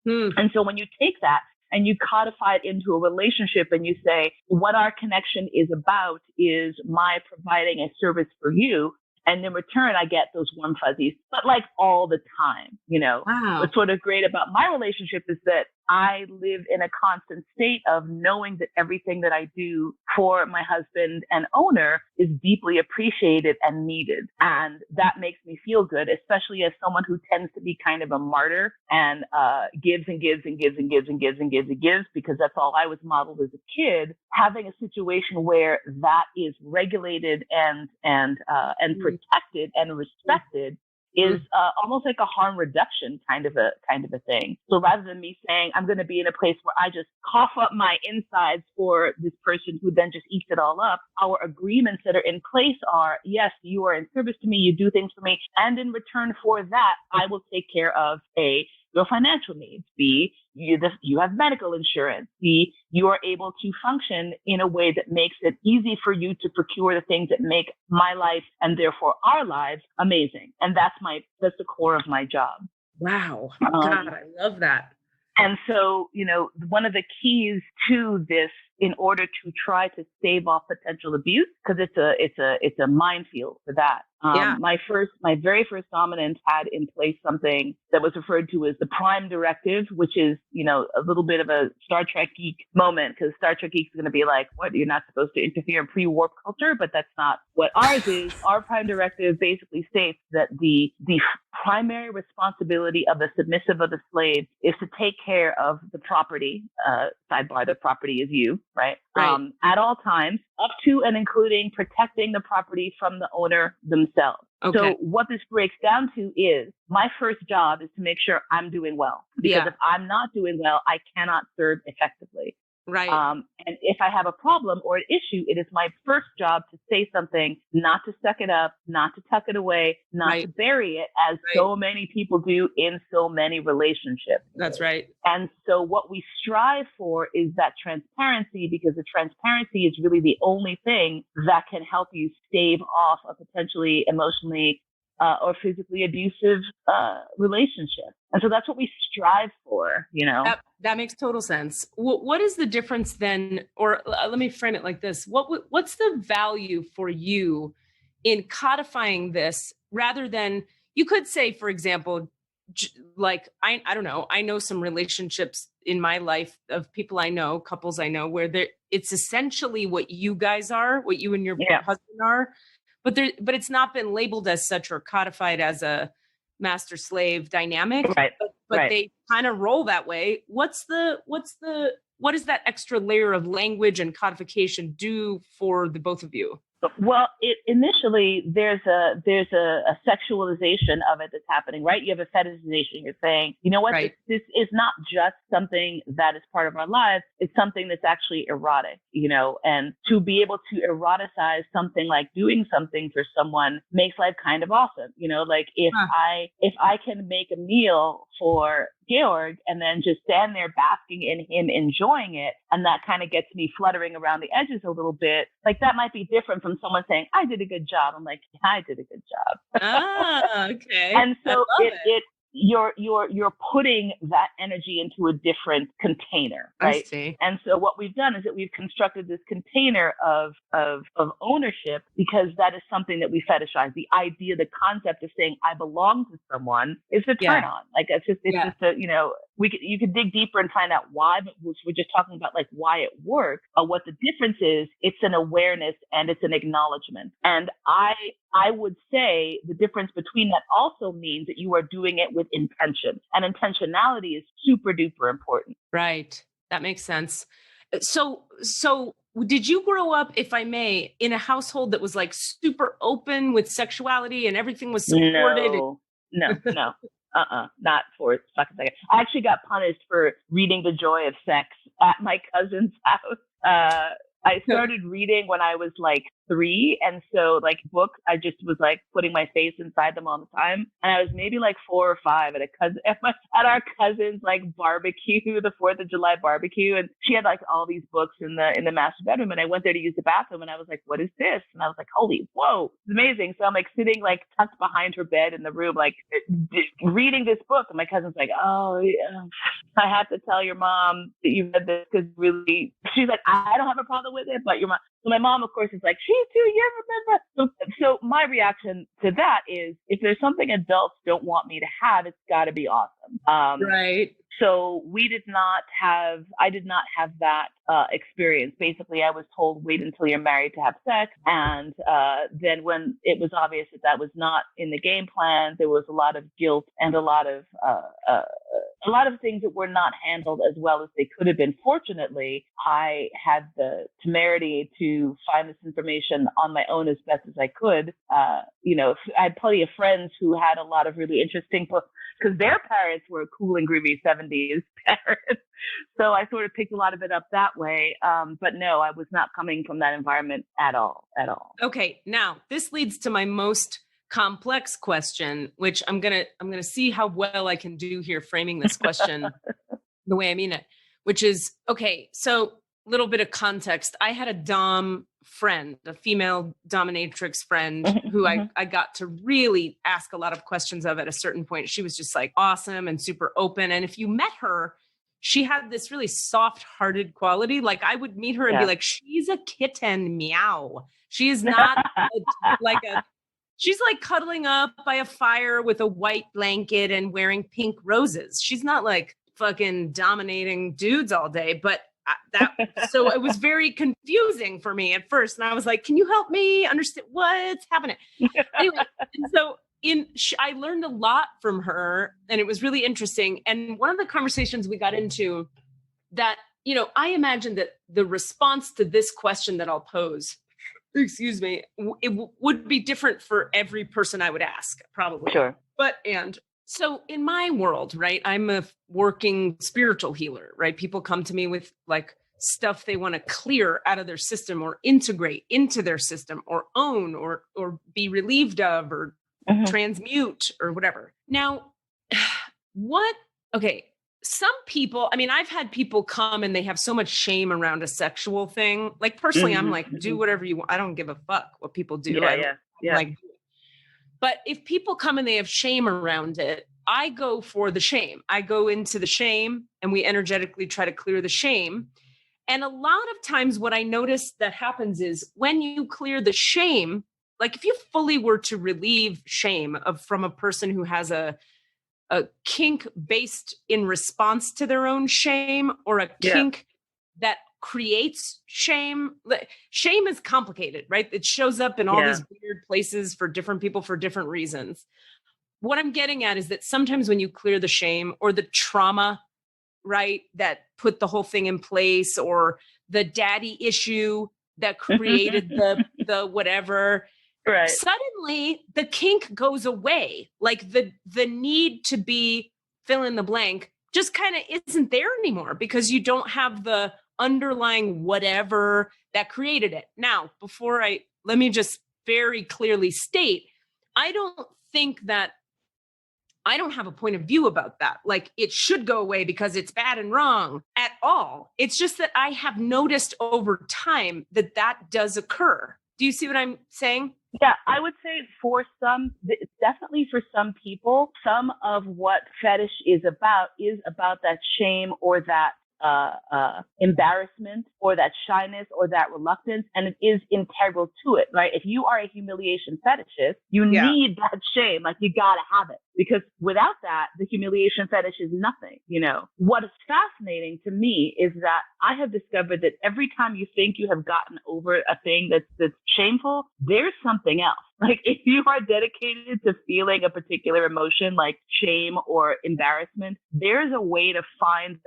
Speaker 6: And so when you take that and you codify it into a relationship and you say, what our connection is about is my providing a service for you. And in return, I get those warm fuzzies, but like all the time,
Speaker 7: Wow.
Speaker 6: What's sort of great about my relationship is that I live in a constant state of knowing that everything that I do for my husband and owner is deeply appreciated and needed. And that makes me feel good, especially as someone who tends to be kind of a martyr and gives and gives and gives and gives and gives and gives and gives because that's all I was modeled as a kid. Having a situation where that is regulated and protected and respected is almost like a harm reduction kind of a thing. So rather than me saying I'm going to be in a place where I just cough up my insides for this person who then just eats it all up, our agreements that are in place are, yes, you are in service to me, you do things for me, and in return for that, I will take care of A, your financial needs, B, you have medical insurance, C, you are able to function in a way that makes it easy for you to procure the things that make my life and therefore our lives amazing. And that's the core of my job.
Speaker 7: Wow. God, I love that.
Speaker 6: And so, one of the keys to this in order to try to stave off potential abuse, because it's a minefield for that. My very first dominant had in place something that was referred to as the Prime Directive, which is, a little bit of a Star Trek geek moment, because Star Trek geeks are going to be like, what? You're not supposed to interfere in pre-warp culture, but that's not what ours is. Our Prime Directive basically states that the primary responsibility of the submissive of the slave is to take care of the property, sidebar, the property is you, right? At all times, up to and including protecting the property from the owner themselves. Okay. So what this breaks down to is my first job is to make sure I'm doing well. Because if I'm not doing well, I cannot serve effectively.
Speaker 7: Right.
Speaker 6: And if I have a problem or an issue, it is my first job to say something, not to suck it up, not to tuck it away, not to bury it, as so many people do in so many relationships.
Speaker 7: That's right.
Speaker 6: And so what we strive for is that transparency, because the transparency is really the only thing that can help you stave off a potentially emotionally or physically abusive relationship. And so that's what we strive for,
Speaker 7: That makes total sense. What is the difference then, or let me frame it like this. What's the value for you in codifying this rather than, you could say, for example, like, I don't know, I know some relationships in my life of people I know, couples I know, where it's essentially what you guys are, what you and your husband are, but it's not been labeled as such or codified as a master slave dynamic, but they kind of roll that way. What does that extra layer of language and codification do for the both of you?
Speaker 6: Well, initially there's a sexualization of it that's happening, right? You have a fetishization. You're saying, you know what,
Speaker 7: Right.
Speaker 6: this is not just something that is part of our lives. It's something that's actually erotic, and to be able to eroticize something like doing something for someone makes life kind of awesome. Like if I can make a meal for Georg and then just stand there basking in him enjoying it, and that kind of gets me fluttering around the edges a little bit, like that might be different from someone saying, I did a good job. I'm like, yeah, I did a good job.
Speaker 7: Okay.
Speaker 6: And so you're putting that energy into a different container, right?
Speaker 7: I see.
Speaker 6: And so what we've done is that we've constructed this container of ownership, because that is something that we fetishize. The idea, the concept of saying I belong to someone is a turn on. Like it's just a, you could dig deeper and find out why, but we're just talking about like why it works. What the difference is, it's an awareness and it's an acknowledgement. And I would say the difference between that also means that you are doing it with intention, and intentionality is super duper important.
Speaker 7: Right. That makes sense. So did you grow up, if I may, in a household that was like super open with sexuality and everything was supported?
Speaker 6: No. Not for a fucking second. I actually got punished for reading The Joy of Sex at my cousin's house. I started reading when I was like 3. And so like books, I just was like putting my face inside them all the time. And I was maybe like 4 or 5 at our cousin's like barbecue, the 4th of July barbecue. And she had like all these books in the master bedroom. And I went there to use the bathroom and I was like, what is this? And I was like, holy, whoa, it's amazing. So I'm like sitting like tucked behind her bed in the room, like reading this book. And my cousin's like, oh, yeah, I have to tell your mom that you read this, because really, she's like, I don't have a problem with it, but your mom. So my mom, of course, is like, she's 2 years, remember? So my reaction to that is, if there's something adults don't want me to have, it's got to be awesome.
Speaker 7: Right.
Speaker 6: So I did not have that experience. Basically, I was told, wait until you're married to have sex. And then when it was obvious that was not in the game plan, there was a lot of guilt and a lot of things that were not handled as well as they could have been. Fortunately, I had the temerity to find this information on my own as best as I could. I had plenty of friends who had a lot of really interesting books, because their parents were cool and groovy 70s parents. So I sort of picked a lot of it up that way. But no, I was not coming from that environment at all.
Speaker 7: Okay. Now this leads to my most complex question, which I'm going to see how well I can do here framing this question the way I mean it, which is, okay, so a little bit of context. I had a dom friend, a female dominatrix friend who I got to really ask a lot of questions of at a certain point. She was just like awesome and super open. And if you met her, she had this really soft-hearted quality. Like I would meet her and be like, she's a kitten, meow. She is not she's like cuddling up by a fire with a white blanket and wearing pink roses. She's not like fucking dominating dudes all day, but so it was very confusing for me at first. And I was like, can you help me understand what's happening? Anyway, and so I learned a lot from her, and it was really interesting. And one of the conversations we got into that, I imagine that the response to this question that I'll pose, excuse me, it would be different for every person I would ask, probably.
Speaker 6: Sure.
Speaker 7: So in my world, right, I'm a working spiritual healer, right? People come to me with like stuff they want to clear out of their system or integrate into their system or own or be relieved of or transmute or whatever. Now, some people, I mean, I've had people come and they have so much shame around a sexual thing. Like personally, I'm like, do whatever you want. I don't give a fuck what people do. Like, but if people come and they have shame around it, I go for the shame. I go into the shame and we energetically try to clear the shame. And a lot of times what I notice that happens is when you clear the shame, like if you fully were to relieve shame from a person who has a kink based in response to their own shame, or a kink that creates shame. Shame is complicated, right? It shows up in all these weird places for different people for different reasons. What I'm getting at is that sometimes when you clear the shame or the trauma, right, that put the whole thing in place, or the daddy issue that created the whatever.
Speaker 6: Right.
Speaker 7: Suddenly the kink goes away. Like the need to be fill in the blank just kind of isn't there anymore because you don't have the underlying whatever that created it. Now, let me just very clearly state, I don't have a point of view about that. Like it should go away because it's bad and wrong at all. It's just that I have noticed over time that does occur. Do you see what I'm saying?
Speaker 6: Yeah, I would say definitely for some people, some of what fetish is about that shame or that embarrassment or that shyness or that reluctance, and it is integral to it, right? If you are a humiliation fetishist, you need that shame. Like you gotta have it, because without that, the humiliation fetish is nothing. You know, what is fascinating to me is that I have discovered that every time you think you have gotten over a thing that's shameful, there's something else. Like if you are dedicated to feeling a particular emotion like shame or embarrassment, there's a way to find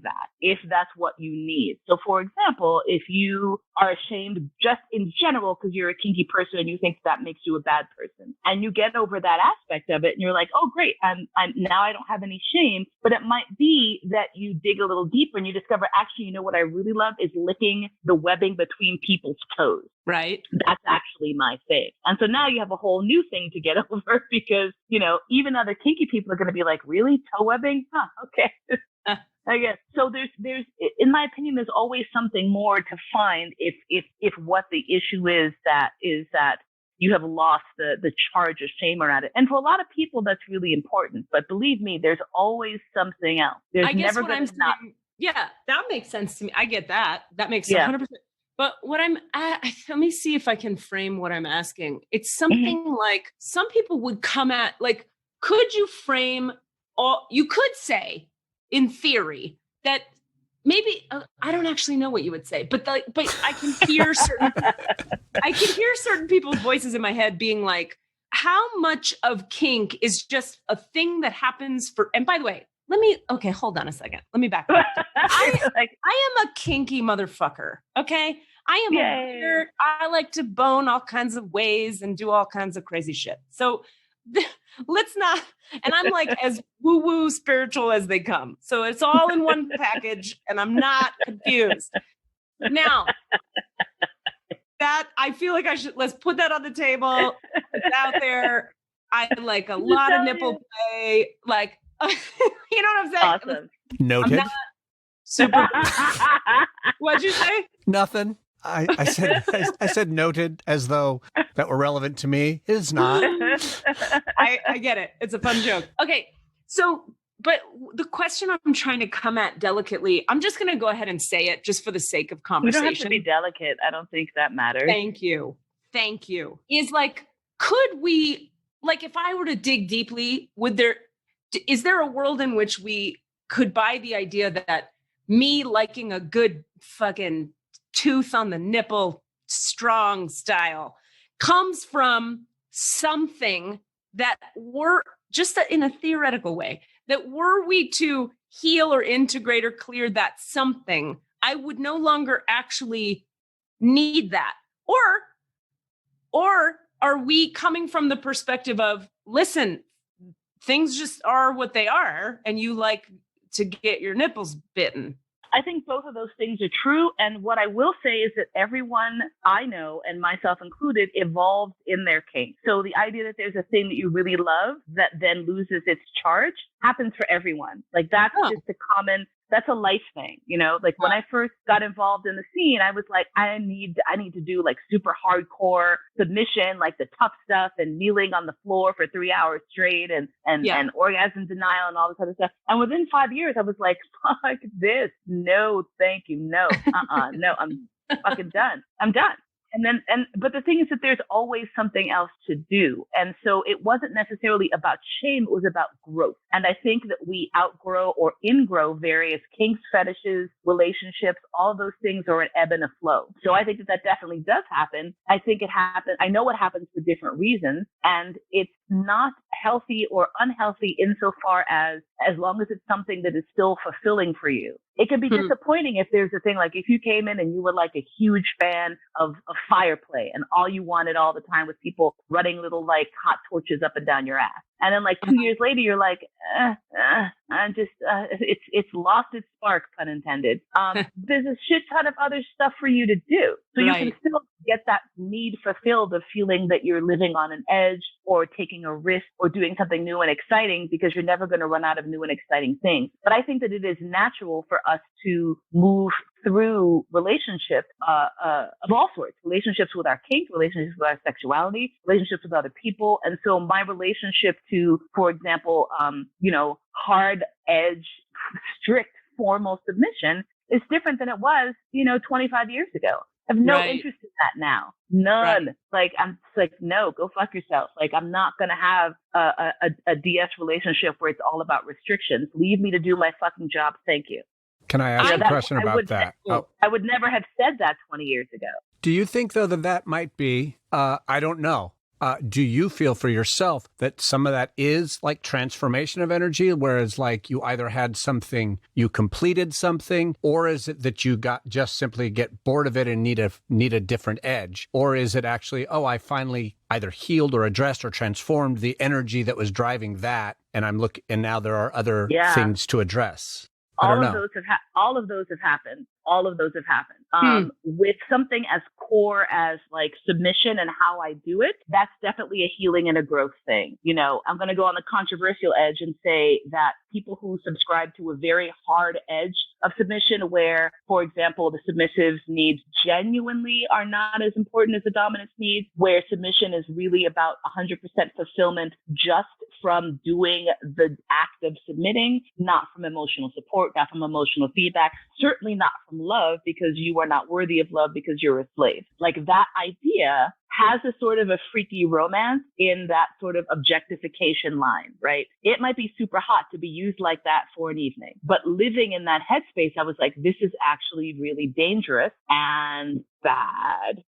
Speaker 6: that if that's what you need. So for example, if you are ashamed just in general because you're a kinky person and you think that makes you a bad person, and you get over that aspect of it and you're like, oh great, I'm now I don't have any shame. But it might be that you dig a little deeper and you discover, actually, you know what I really love is licking the webbing between people's toes.
Speaker 7: Right. That's
Speaker 6: actually my thing. And so now you have a whole new thing to get over because, you know, even other kinky people are going to be like, really? Toe webbing? Huh, okay. I guess. So there's, in my opinion, there's always something more to find if what the issue is that you have lost the charge of shame around it. And for a lot of people, that's really important. But believe me, there's always something else. There's never going to not.
Speaker 7: Yeah, that makes sense to me. I get that. That makes 100%. But what let me see if I can frame what I'm asking. It's something like some people would come at, like, could you frame you could say, in theory, that maybe I don't actually know what you would say, but I can hear certain people's voices in my head being like, how much of kink is just a thing that happens for, and by the way, hold on a second. Let me back up. I am a kinky motherfucker. Okay. I am weird. I like to bone all kinds of ways and do all kinds of crazy shit. So let's not, and I'm like as woo-woo spiritual as they come. So it's all in one package and I'm not confused. Now, that I feel like let's put that on the table. It's out there. I like a lot of nipple play. Like, you know what I'm saying?
Speaker 6: Awesome.
Speaker 5: Noted.
Speaker 7: Super. What'd you say?
Speaker 5: Nothing. I said noted as though that were relevant to me. It is not.
Speaker 7: I get it. It's a fun joke. Okay. So, but the question I'm trying to come at delicately, I'm just going to go ahead and say it just for the sake of conversation.
Speaker 6: We don't have to be delicate. I don't think that matters.
Speaker 7: Thank you. Is like, could we, like, if I were to dig deeply, is there a world in which we could buy the idea that me liking a good fucking tooth on the nipple, strong style, comes from something that were just in a theoretical way, that were we to heal or integrate or clear that something, I would no longer actually need that? Or are we coming from the perspective of, listen, things just are what they are, and you like to get your nipples bitten?
Speaker 6: I think both of those things are true. And what I will say is that everyone I know, and myself included, evolves in their kink. So the idea that there's a thing that you really love that then loses its charge happens for everyone. Like that's that's a life thing, you know, like when I first got involved in the scene, I was like, I need to do like super hardcore submission, like the tough stuff and kneeling on the floor for 3 hours straight and orgasm denial and all this other stuff. And within 5 years, I was like, fuck this. No, thank you. No, no, I'm fucking done. I'm done. But the thing is that there's always something else to do. And so it wasn't necessarily about shame. It was about growth. And I think that we outgrow or ingrow various kinks, fetishes, relationships. All of those things are an ebb and a flow. So I think that definitely does happen. I think it happens. I know it happens for different reasons. And it's not healthy or unhealthy insofar as long as it's something that is still fulfilling for you. It can be disappointing if there's a thing like if you came in and you were like a huge fan of fire play and all you wanted all the time was people running little like hot torches up and down your ass. And then like 2 years later, you're like, it's lost its spark, pun intended. There's a shit ton of other stuff for you to do. So you can still get that need fulfilled of feeling that you're living on an edge or taking a risk or doing something new and exciting because you're never going to run out of new and exciting things. But I think that it is natural for us to move through relationships of all sorts, relationships with our kink, relationships with our sexuality, relationships with other people. And so my relationship to, for example, hard edge, strict formal submission is different than it was, 25 years ago. I have no interest in that now. None. Like, I'm just like, no, go fuck yourself. Like, I'm not going to have a DS relationship where it's all about restrictions. Leave me to do my fucking job. Thank you.
Speaker 5: Can I ask a question about that?
Speaker 6: I would never have said that 20 years ago.
Speaker 5: Do you think, though, that might be, I don't know. Do you feel for yourself that some of that is like transformation of energy, whereas like you either had something, you completed something, or is it that you just simply get bored of it and need a different edge? Or is it actually, I finally either healed or addressed or transformed the energy that was driving that, and and now there are other things to address? All of those have happened. With something as core as like submission and how I do it, that's definitely a healing and a growth thing. I'm going to go on the controversial edge and say that people who subscribe to a very hard edge of submission where, for example, the submissive's needs genuinely are not as important as the dominant's needs, where submission is really about 100% fulfillment just from doing the act of submitting, not from emotional support, not from emotional feedback, certainly not from love because you are not worthy of love because you're a slave. Like that idea has a sort of a freaky romance in that sort of objectification line, right? It might be super hot to be used like that for an evening, but living in that headspace, I was like, this is actually really dangerous and bad.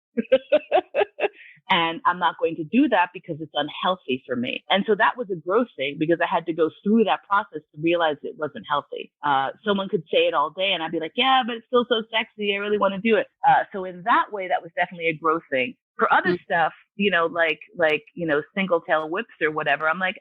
Speaker 5: And I'm not going to do that because it's unhealthy for me. And so that was a growth thing because I had to go through that process to realize it wasn't healthy. Someone could say it all day and I'd be like, yeah, but it's still so sexy. I really want to do it. So in that way, that was definitely a growth thing. For other stuff, single tail whips or whatever, I'm like,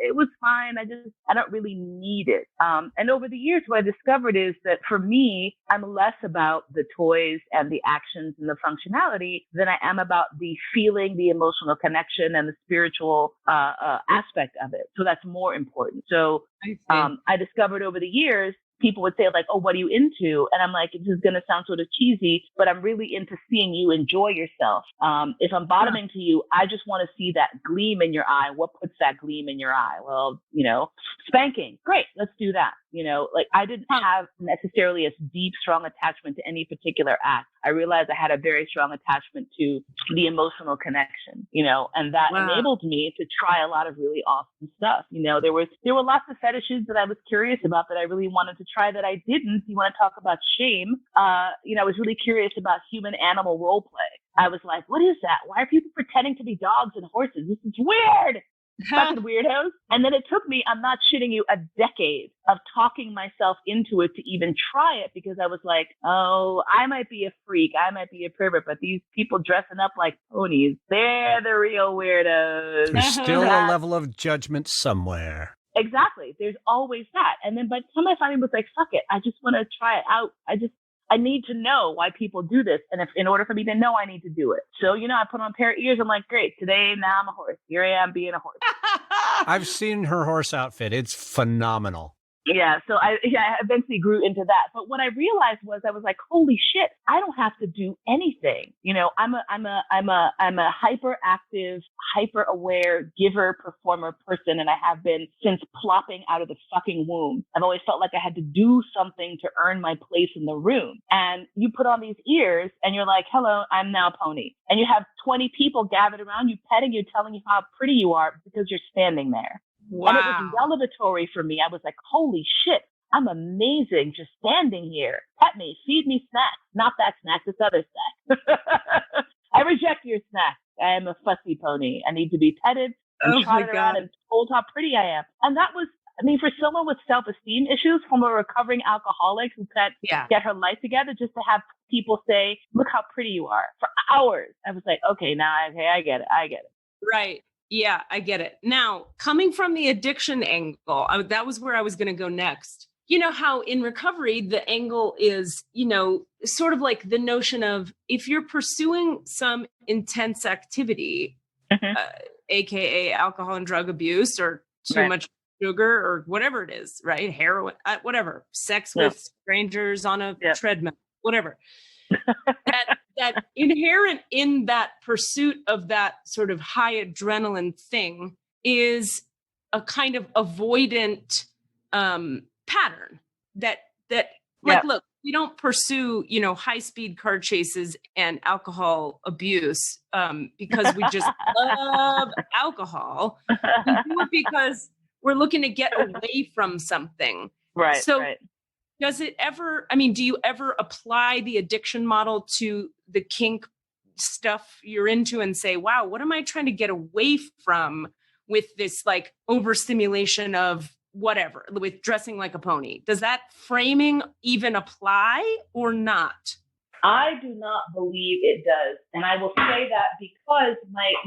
Speaker 5: it was fine. I don't really need it. And over the years, what I discovered is that for me, I'm less about the toys and the actions and the functionality than I am about the feeling, the emotional connection and the spiritual aspect of it. So that's more important. So I discovered over the years, people would say like, oh, what are you into? And I'm like, this is going to sound sort of cheesy, but I'm really into seeing you enjoy yourself. If I'm bottoming to you, I just want to see that gleam in your eye. What puts that gleam in your eye? Well, spanking. Great. Let's do that. Like I didn't have necessarily a deep, strong attachment to any particular act. I realized I had a very strong attachment to the emotional connection, and that enabled me to try a lot of really awesome stuff. There were lots of fetishes that I was curious about that I really wanted to try that I didn't. You want to talk about shame? I was really curious about human animal role play. I was like, what is that? Why are people pretending to be dogs and horses? This is weird. Fucking weirdos. And then it took me, I'm not shitting you, a decade of talking myself into it to even try it because I was like, oh, I might be a freak. I might be a pervert, but these people dressing up like ponies, they're the real weirdos. There's still a level of judgment somewhere.
Speaker 6: Exactly. There's always that. And then by the time I finally was like, fuck it, I just want to try it out. I need to know why people do this. And if in order for me to know, I need to do it. So, I put on a pair of ears. I'm like, great. Today, now I'm a horse. Here I am being a horse.
Speaker 5: I've seen her horse outfit. It's phenomenal.
Speaker 6: Yeah. So I eventually grew into that. But what I realized was I was like, holy shit, I don't have to do anything. I'm a hyperactive, hyper aware giver, performer person. And I have been since plopping out of the fucking womb. I've always felt like I had to do something to earn my place in the room. And you put on these ears and you're like, hello, I'm now a pony. And you have 20 people gathered around you, petting you, telling you how pretty you are because you're standing there. Wow. And it was revelatory for me. I was like, holy shit, I'm amazing just standing here. Pet me, feed me snacks. Not that snack, this other snack. I reject your snack. I am a fussy pony. I need to be petted. and trotted around and told how pretty I am. And that was, I mean, for someone with self-esteem issues, from a recovering alcoholic who can't get her life together, just to have people say, look how pretty you are for hours. I was like, okay, I get it.
Speaker 7: Right. Yeah, I get it. Now, coming from the addiction angle, that was where I was going to go next. You know how in recovery, the angle is, sort of like the notion of if you're pursuing some intense activity, AKA alcohol and drug abuse or too much sugar or whatever it is, right? Heroin, whatever, sex with strangers on a treadmill, whatever. that inherent in that pursuit of that sort of high adrenaline thing is a kind of avoidant pattern that look, we don't pursue, high speed car chases and alcohol abuse because we just love alcohol. We do it because we're looking to get away from something.
Speaker 6: Right.
Speaker 7: So does it ever, do you ever apply the addiction model to the kink stuff you're into and say, wow, what am I trying to get away from with this like overstimulation of whatever, with dressing like a pony? Does that framing even apply or not?
Speaker 6: I do not believe it does. And I will say that because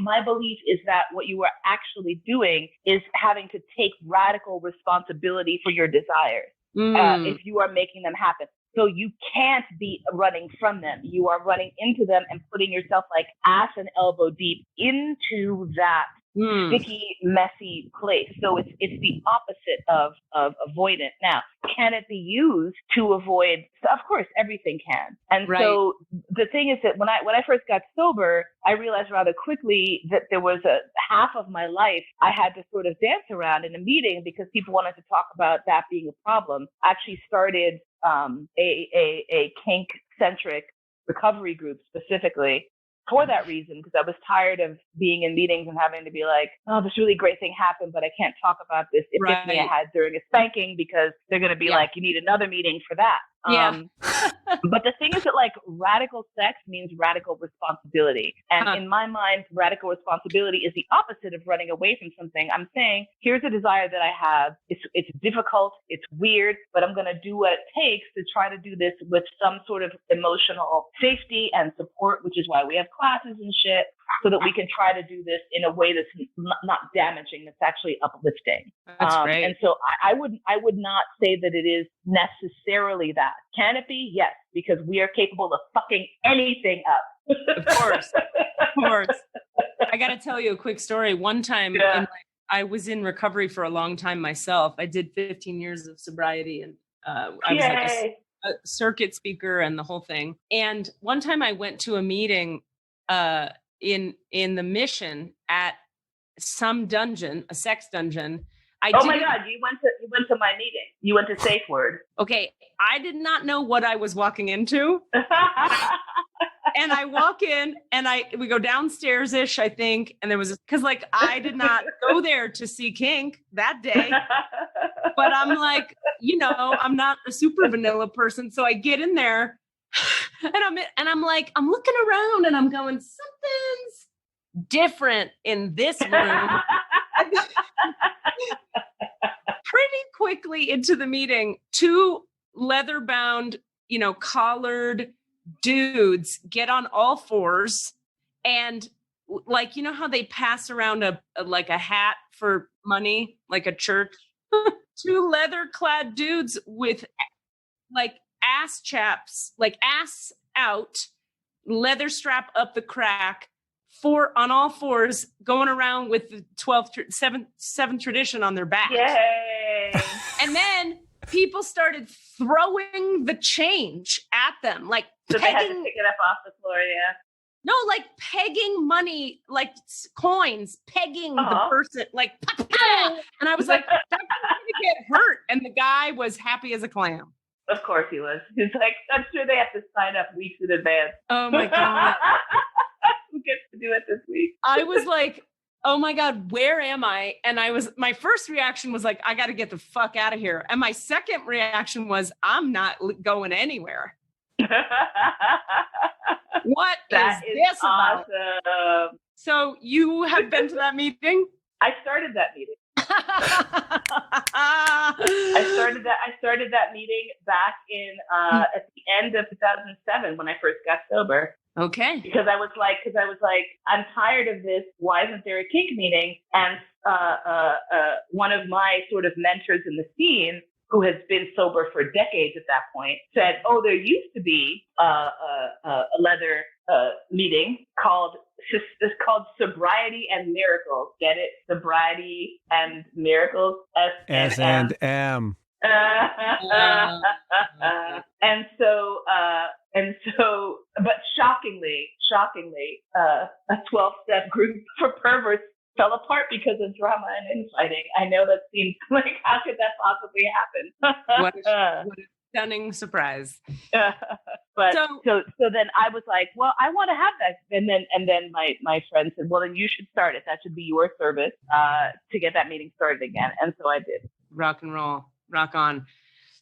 Speaker 6: my belief is that what you are actually doing is having to take radical responsibility for your desires. If you are making them happen. So you can't be running from them. You are running into them and putting yourself like ass and elbow deep into that sticky, messy place. So it's the opposite of avoidant. Now, can it be used to avoid? Of course, everything can. And so the thing is that when I first got sober, I realized rather quickly that there was a half of my life I had to sort of dance around in a meeting because people wanted to talk about that being a problem. I actually started a kink-centric recovery group specifically for that reason, because I was tired of being in meetings and having to be like, oh, this really great thing happened, but I can't talk about this epiphany I had during a spanking because they're going to be like, you need another meeting for that. But the thing is that like radical sex means radical responsibility. And in my mind, radical responsibility is the opposite of running away from something. I'm saying, here's a desire that I have. It's difficult. It's weird, but I'm going to do what it takes to try to do this with some sort of emotional safety and support, which is why we have classes and shit, so that we can try to do this in a way that's not damaging, that's actually uplifting.
Speaker 7: That's great.
Speaker 6: And so I would not say that it is necessarily that. Can it be? Yes, because we are capable of fucking anything up.
Speaker 7: Of course. I got to tell you a quick story. One time I was in recovery for a long time myself. I did 15 years of sobriety and I was like a circuit speaker and the whole thing. And one time I went to a meeting in the Mission at some dungeon, a sex dungeon.
Speaker 6: My God, you went to my meeting. You went to Safe Word.
Speaker 7: Okay, I did not know what I was walking into. And I walk in and we go downstairs-ish, I think. And there was, because like I did not go there to see kink that day. But I'm like, I'm not a super vanilla person. So I get in there and I'm like, I'm looking around and I'm going, something's different in this room. Pretty quickly into the meeting, two leather-bound, collared dudes get on all fours and like, how they pass around a hat for money, like a church. Two leather-clad dudes with like ass chaps, like ass out, leather strap up the crack, on all fours, going around with the 7th tradition on their back.
Speaker 6: Yay!
Speaker 7: And then people started throwing the change at them, like
Speaker 6: so they had to pick it up off the floor. Yeah.
Speaker 7: No, like pegging money, like coins, pegging the person, like, and I was like, that's going to get hurt. And the guy was happy as a clam.
Speaker 6: Of course he was. He's like, I'm sure they have to sign up weeks in advance.
Speaker 7: Oh my God.
Speaker 6: Who gets to do it this week?
Speaker 7: I was like, oh my God, where am I? And my first reaction was like, I got to get the fuck out of here. And my second reaction was, I'm not going anywhere. What is this
Speaker 6: awesome
Speaker 7: about? So you have been to that meeting?
Speaker 6: I started that meeting. I started that meeting back in at the end of 2007 when I first got sober.
Speaker 7: Okay.
Speaker 6: Because I was like, I'm tired of this. Why isn't there a kink meeting? And one of my sort of mentors in the scene, who has been sober for decades at that point, said, "Oh, there used to be a leather meeting called Sobriety and Miracles. Get it? Sobriety and Miracles.
Speaker 5: S and M.
Speaker 6: And so, but shockingly, a 12-step group for perverts fell apart because of drama and infighting. I know that seems like, how could that possibly happen?
Speaker 7: What a stunning surprise.
Speaker 6: But so then I was like, well, I want to have that. And then my friend said, well, then you should start it. That should be your service to get that meeting started again. And so I did.
Speaker 7: Rock and roll, rock on.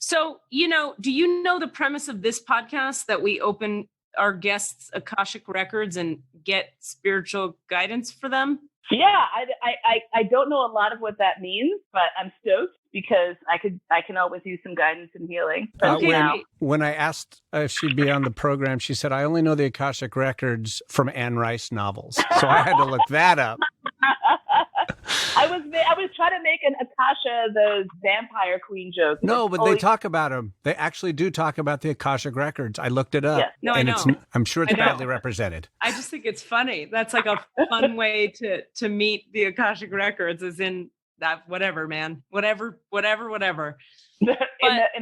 Speaker 7: So, do you know the premise of this podcast, that we open our guests Akashic records and get spiritual guidance for them?
Speaker 6: Yeah, I don't know a lot of what that means, but I'm stoked because I can always use some guidance and healing.
Speaker 5: When I asked if she'd be on the program, she said, I only know the Akashic records from Anne Rice novels. So I had to look that up.
Speaker 6: I was trying to make an Akasha the vampire queen joke.
Speaker 5: No, but they talk about them. They actually do talk about the Akashic records. I looked it up.
Speaker 6: Yeah.
Speaker 7: No, I know.
Speaker 5: I'm sure it's badly represented.
Speaker 7: I just think it's funny. That's like a fun way to meet the Akashic records, is in that whatever, man. Whatever.
Speaker 6: In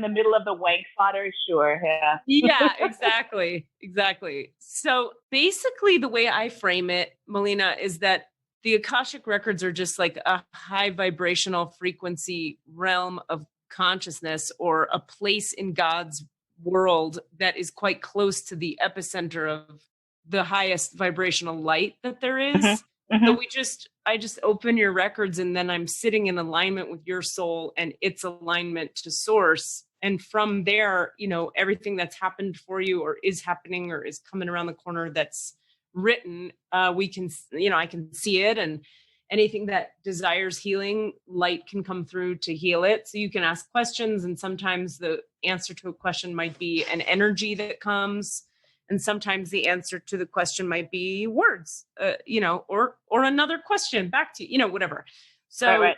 Speaker 6: the middle of the wank fodder, sure. Yeah.
Speaker 7: Yeah, exactly. So basically the way I frame it, Mollena, is that the Akashic records are just like a high vibrational frequency realm of consciousness, or a place in God's world that is quite close to the epicenter of the highest vibrational light that there is. Mm-hmm. So I just open your records, and then I'm sitting in alignment with your soul and its alignment to source. And from there, everything that's happened for you, or is happening, or is coming around the corner that's written, we can, I can see it, and anything that desires healing, light can come through to heal it. So you can ask questions, and sometimes the answer to a question might be an energy that comes, and sometimes the answer to the question might be words, or another question back to you, whatever. So right.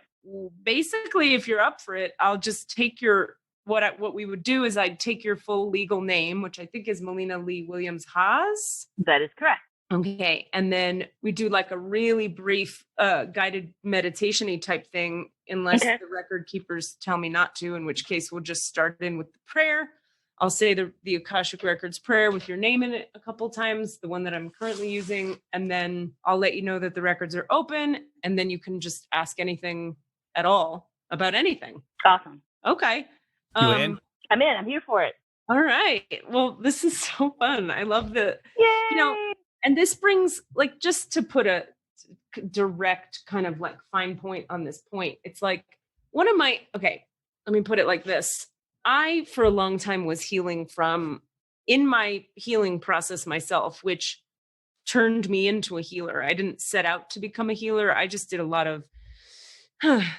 Speaker 7: Basically, if you're up for it, I'll just take what we would do is I'd take your full legal name, which I think is Mollena Lee Williams Haas.
Speaker 6: That is correct.
Speaker 7: Okay. And then we do like a really brief guided meditation-y type thing, unless the record keepers tell me not to, in which case we'll just start in with the prayer. I'll say the Akashic Records prayer with your name in it a couple times, the one that I'm currently using. And then I'll let you know that the records are open, and then you can just ask anything at all about anything.
Speaker 6: Awesome.
Speaker 7: Okay.
Speaker 5: You in?
Speaker 6: I'm in. I'm here for it.
Speaker 7: All right. Well, this is so fun. I love the,
Speaker 6: Yay!
Speaker 7: And this brings, like, just to put a direct kind of like fine point on this point, it's like let me put it like this. I, for a long time, was healing in my healing process myself, which turned me into a healer. I didn't set out to become a healer. I just did a lot of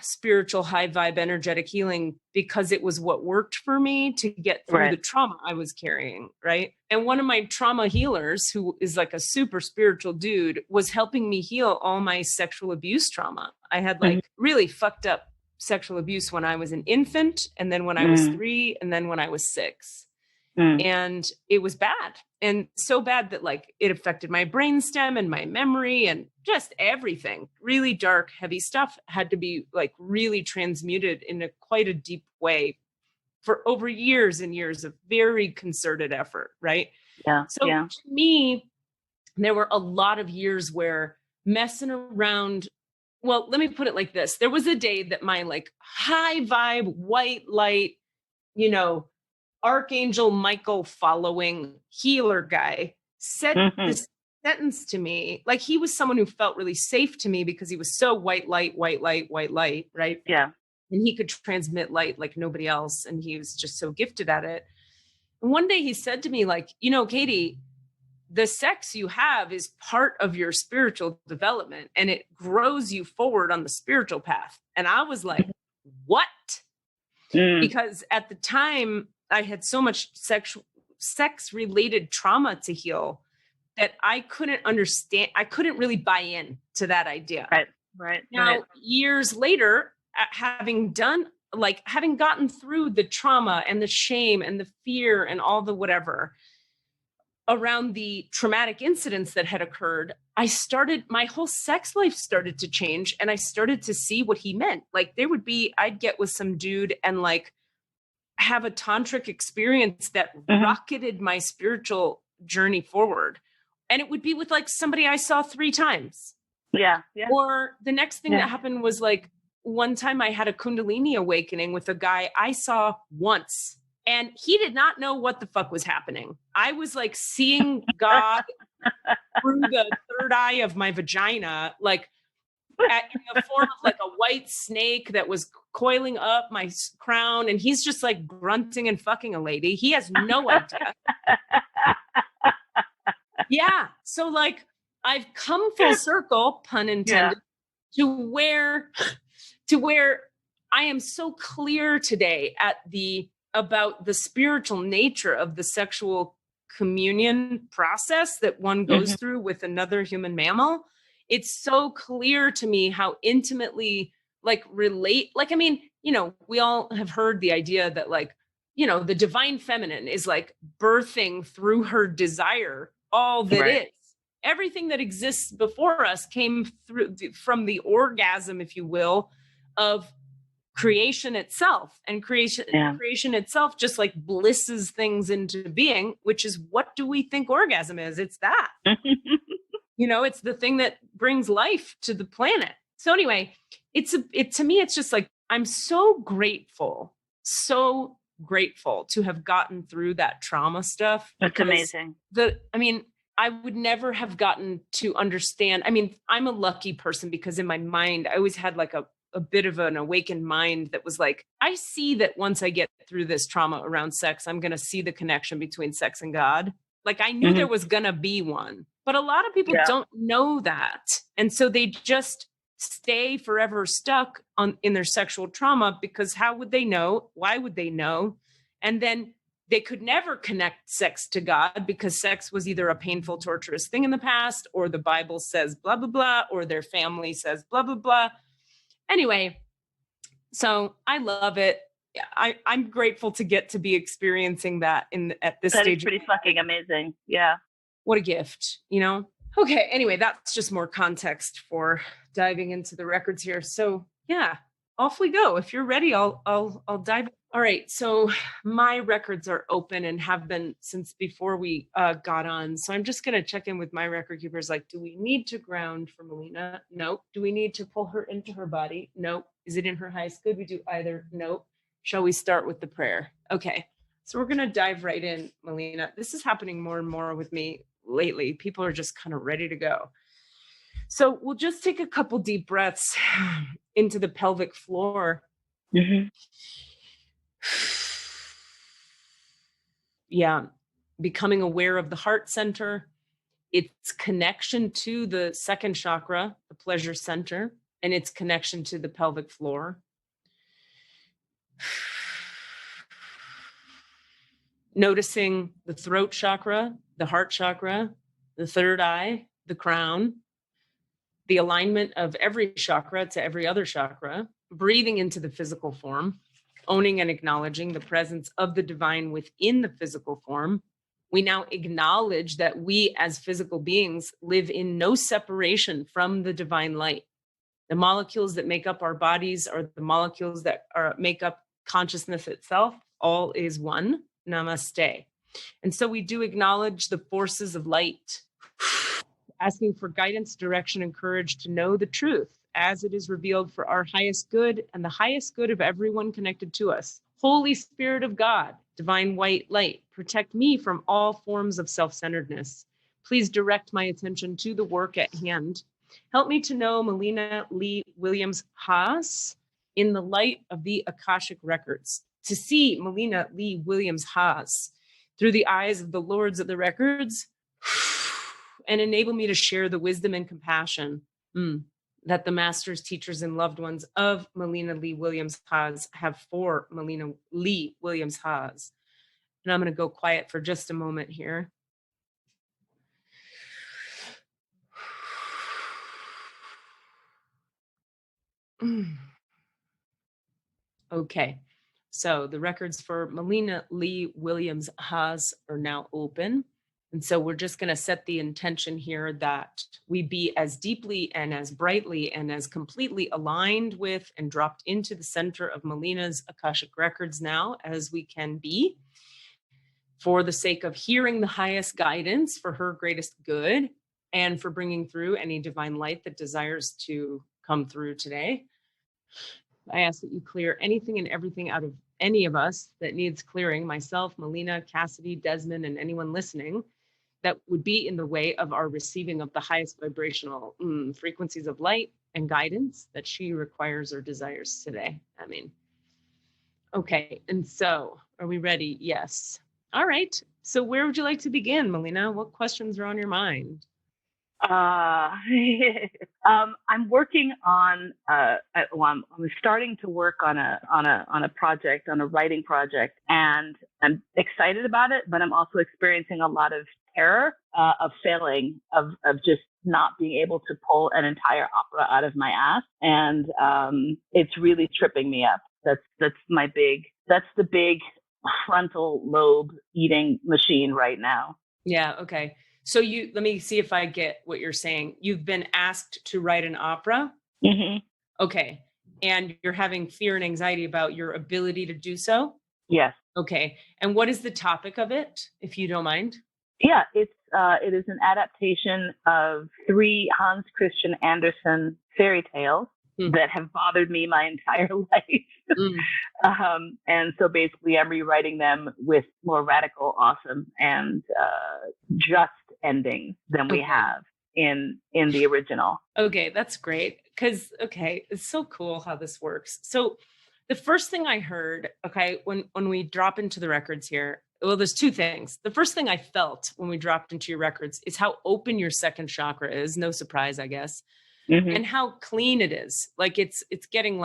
Speaker 7: spiritual, high vibe, energetic healing because it was what worked for me to get through the trauma I was carrying. Right. And one of my trauma healers, who is like a super spiritual dude, was helping me heal all my sexual abuse trauma. I had like really fucked up sexual abuse when I was an infant, and then when I was 3, and then when I was 6. And it was bad, and so bad that like it affected my brainstem and my memory and just everything. Really dark, heavy stuff had to be like really transmuted in quite a deep way for over years and years of very concerted effort. Right.
Speaker 6: Yeah.
Speaker 7: So to me, there were a lot of years where messing around. Well, let me put it like this. There was a day that my like high vibe, white light, Archangel Michael following healer guy said this sentence to me. Like, he was someone who felt really safe to me because he was so white light, right?
Speaker 6: Yeah.
Speaker 7: And he could transmit light like nobody else. And he was just so gifted at it. And one day he said to me, like, Katie, the sex you have is part of your spiritual development and it grows you forward on the spiritual path. And I was like, what? Because at the time I had so much sex related trauma to heal that I couldn't understand. I couldn't really buy in to that idea.
Speaker 6: Right.
Speaker 7: Now, years later, having gotten through the trauma and the shame and the fear and all the whatever around the traumatic incidents that had occurred, my whole sex life started to change, and I started to see what he meant. Like I'd get with some dude and like have a tantric experience that rocketed my spiritual journey forward. And it would be with like somebody I saw 3 times.
Speaker 6: Yeah.
Speaker 7: Or the next thing that happened was like one time I had a Kundalini awakening with a guy I saw once. And he did not know what the fuck was happening. I was like seeing God through the third eye of my vagina, like in the form of like a white snake that was coiling up my crown. And he's just like grunting and fucking a lady. He has no idea. Yeah. So like I've come full circle, pun intended, to where I am so clear today about the spiritual nature of the sexual communion process that one goes through with another human mammal. It's so clear to me how intimately relate. Like, I mean, we all have heard the idea that the divine feminine is like birthing through her desire all that is. Everything that exists before us came from the orgasm, if you will, of creation itself, and creation itself just like blisses things into being, which is, what do we think orgasm is? It's that, it's the thing that brings life to the planet. So anyway, to me, it's just like, I'm so grateful to have gotten through that trauma stuff.
Speaker 6: That's amazing.
Speaker 7: I would never have gotten to understand. I mean, I'm a lucky person because in my mind, I always had like a bit of an awakened mind that was like, I see that once I get through this trauma around sex, I'm going to see the connection between sex and God. Like I knew there was going to be one, but a lot of people don't know that. And so they just stay forever stuck in their sexual trauma, because how would they know? Why would they know? And then they could never connect sex to God because sex was either a painful, torturous thing in the past, or the Bible says blah, blah, blah, or their family says blah, blah, blah. Anyway, so I love it. I'm grateful to get to be experiencing that at this stage.
Speaker 6: That is pretty fucking amazing. Yeah.
Speaker 7: What a gift, Okay. Anyway, that's just more context for diving into the records here. So yeah, off we go. If you're ready, I'll dive. All right. So my records are open and have been since before we got on. So I'm just going to check in with my record keepers. Like, do we need to ground for Mollena? No. Do we need to pull her into her body? No. Is it in her highest good? We do either. No. Shall we start with the prayer? Okay. So we're going to dive right in, Mollena. This is happening more and more with me lately. People are just kind of ready to go. So we'll just take a couple deep breaths into the pelvic floor. Yeah. Becoming aware of the heart center, its connection to the second chakra, the pleasure center, and its connection to the pelvic floor. Noticing the throat chakra, the heart chakra, the third eye, the crown, the alignment of every chakra to every other chakra, breathing into the physical form, owning and acknowledging the presence of the divine within the physical form. We now acknowledge that we as physical beings live in no separation from the divine light. The molecules that make up our bodies are the molecules that make up consciousness itself. All is one. Namaste. And so we do acknowledge the forces of light, asking for guidance, direction, and courage to know the truth as it is revealed for our highest good and the highest good of everyone connected to us. Holy Spirit of God, divine white light, protect me from all forms of self-centeredness. Please direct my attention to the work at hand. Help me to know Mollena Lee Williams Haas in the light of the Akashic records, to see Mollena Lee Williams Haas through the eyes of the Lords of the Records, and enable me to share the wisdom and compassion that the masters, teachers, and loved ones of Mollena Lee Williams Haas have for Mollena Lee Williams Haas. And I'm going to go quiet for just a moment here. Okay, so the records for Mollena Lee Williams Haas are now open. And so we're just going to set the intention here that we be as deeply and as brightly and as completely aligned with and dropped into the center of Mollena's Akashic records now as we can be, for the sake of hearing the highest guidance for her greatest good and for bringing through any divine light that desires to come through today. I ask that you clear anything and everything out of any of us that needs clearing, myself, Mollena, Cassidy, Desmond, and anyone listening, that would be in the way of our receiving of the highest vibrational frequencies of light and guidance that she requires or desires today. I mean, okay. And so are we ready? Yes. All right. So where would you like to begin, Mollena? What questions are on your mind?
Speaker 6: I'm working on I'm starting to work on a project, on a writing project, and I'm excited about it, but I'm also experiencing a lot of terror of failing, of just not being able to pull an entire opera out of my ass, and it's really tripping me up. That's the big frontal lobe eating machine right now.
Speaker 7: Yeah. Okay. So let me see if I get what you're saying. You've been asked to write an opera.
Speaker 6: Mm-hmm.
Speaker 7: Okay. And you're having fear and anxiety about your ability to do so?
Speaker 6: Yes.
Speaker 7: Okay. And what is the topic of it, if you don't mind?
Speaker 6: Yeah, it is an adaptation of 3 Hans Christian Andersen fairy tales that have bothered me my entire life. And so basically I'm rewriting them with more radical, awesome, and just endings than we have in the original. Okay,
Speaker 7: that's great. Because, it's so cool how this works. So the first thing I heard, when we drop into the records here, well, there's 2 things. The first thing I felt when we dropped into your records is how open your second chakra is. No surprise, I guess. Mm-hmm. And how clean it is. Like it's getting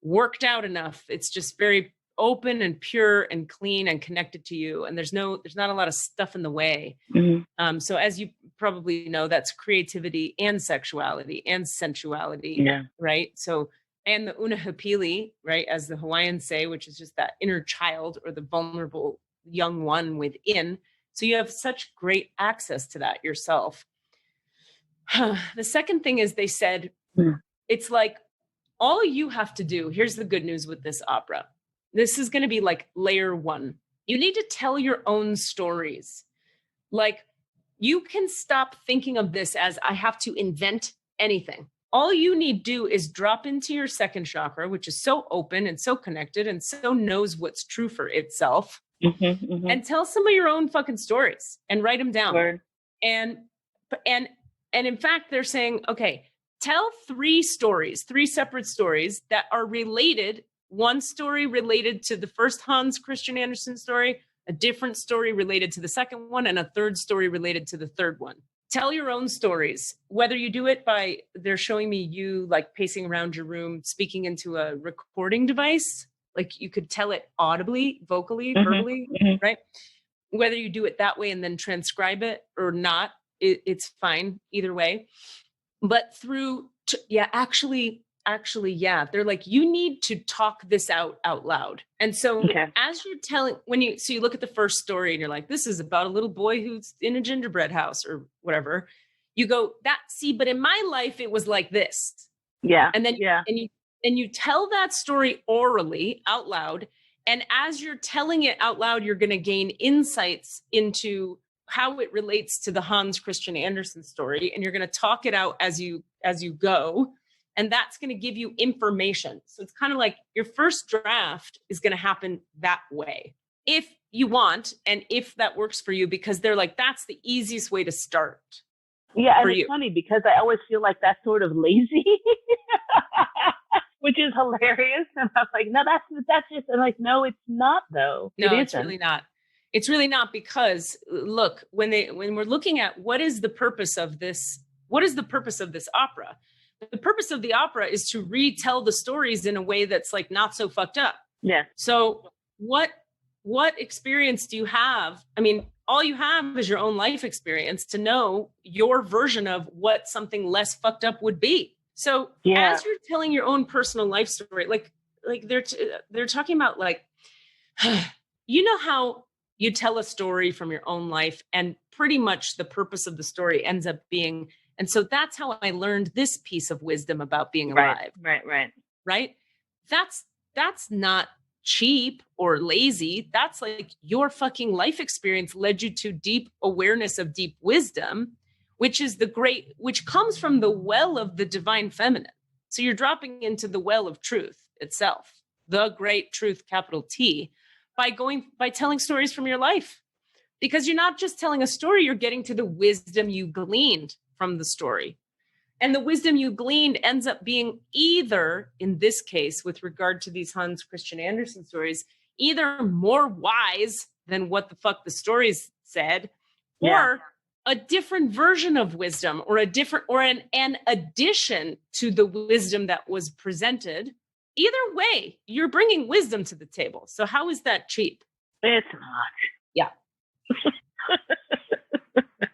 Speaker 7: worked out enough. It's just very open and pure and clean and connected to you. And there's not a lot of stuff in the way. Mm-hmm. So as you probably know, that's creativity and sexuality and sensuality. Yeah. Right. So, and the unahapili, right, as the Hawaiians say, which is just that inner child or the vulnerable young one within. So you have such great access to that yourself. The second thing is they said, it's like all you have to do. Here's the good news with this opera. This is going to be like layer 1. You need to tell your own stories. Like you can stop thinking of this as I have to invent anything. All you need to do is drop into your second chakra, which is so open and so connected and so knows what's true for itself, and tell some of your own fucking stories and write them down. Word. And in fact, they're saying, okay, tell 3 stories, 3 separate stories that are related. One story related to the first Hans Christian Andersen story, a different story related to the second one, and a third story related to the third one. Tell your own stories, whether you do it by, they're showing me you like pacing around your room, speaking into a recording device. Like you could tell it audibly, vocally, verbally, right? Whether you do it that way and then transcribe it or not, it's fine either way. But they're like, you need to talk this out loud. And so as you're telling, you look at the first story and you're like, this is about a little boy who's in a gingerbread house or whatever. You go, but in my life, it was like this. Yeah. And then, and you tell that story orally out loud. And as you're telling it out loud, you're going to gain insights into how it relates to the Hans Christian Andersen story. And you're going to talk it out as you go. And that's going to give you information. So it's kind of like your first draft is going to happen that way. If you want, and if that works for you, because they're like, that's the easiest way to start.
Speaker 6: Yeah. And it's funny because I always feel like that's sort of lazy, which is hilarious. And I'm like, no, that's just, I'm like, no, it's not though.
Speaker 7: No, it's really not. It's really not, because look, when we're looking at what is the purpose of this opera? The purpose of the opera is to retell the stories in a way that's like not so fucked up.
Speaker 6: Yeah.
Speaker 7: So what experience do you have? I mean, all you have is your own life experience to know your version of what something less fucked up would be. So as you're telling your own personal life story, like they're talking about like, you know how you tell a story from your own life and pretty much the purpose of the story ends up being, and so that's how I learned this piece of wisdom about being alive. Right. That's not cheap or lazy. That's like your fucking life experience led you to deep awareness of deep wisdom, which comes from the well of the divine feminine. So you're dropping into the well of truth itself, the great truth, capital T, by telling stories from your life. Because you're not just telling a story, you're getting to the wisdom you gleaned from the story. And the wisdom you gleaned ends up being either, in this case, with regard to these Hans Christian Andersen stories, either more wise than what the fuck the stories said, or a different version of wisdom, or an addition to the wisdom that was presented. Either way, you're bringing wisdom to the table. So how is that cheap?
Speaker 6: It's not.
Speaker 7: Yeah.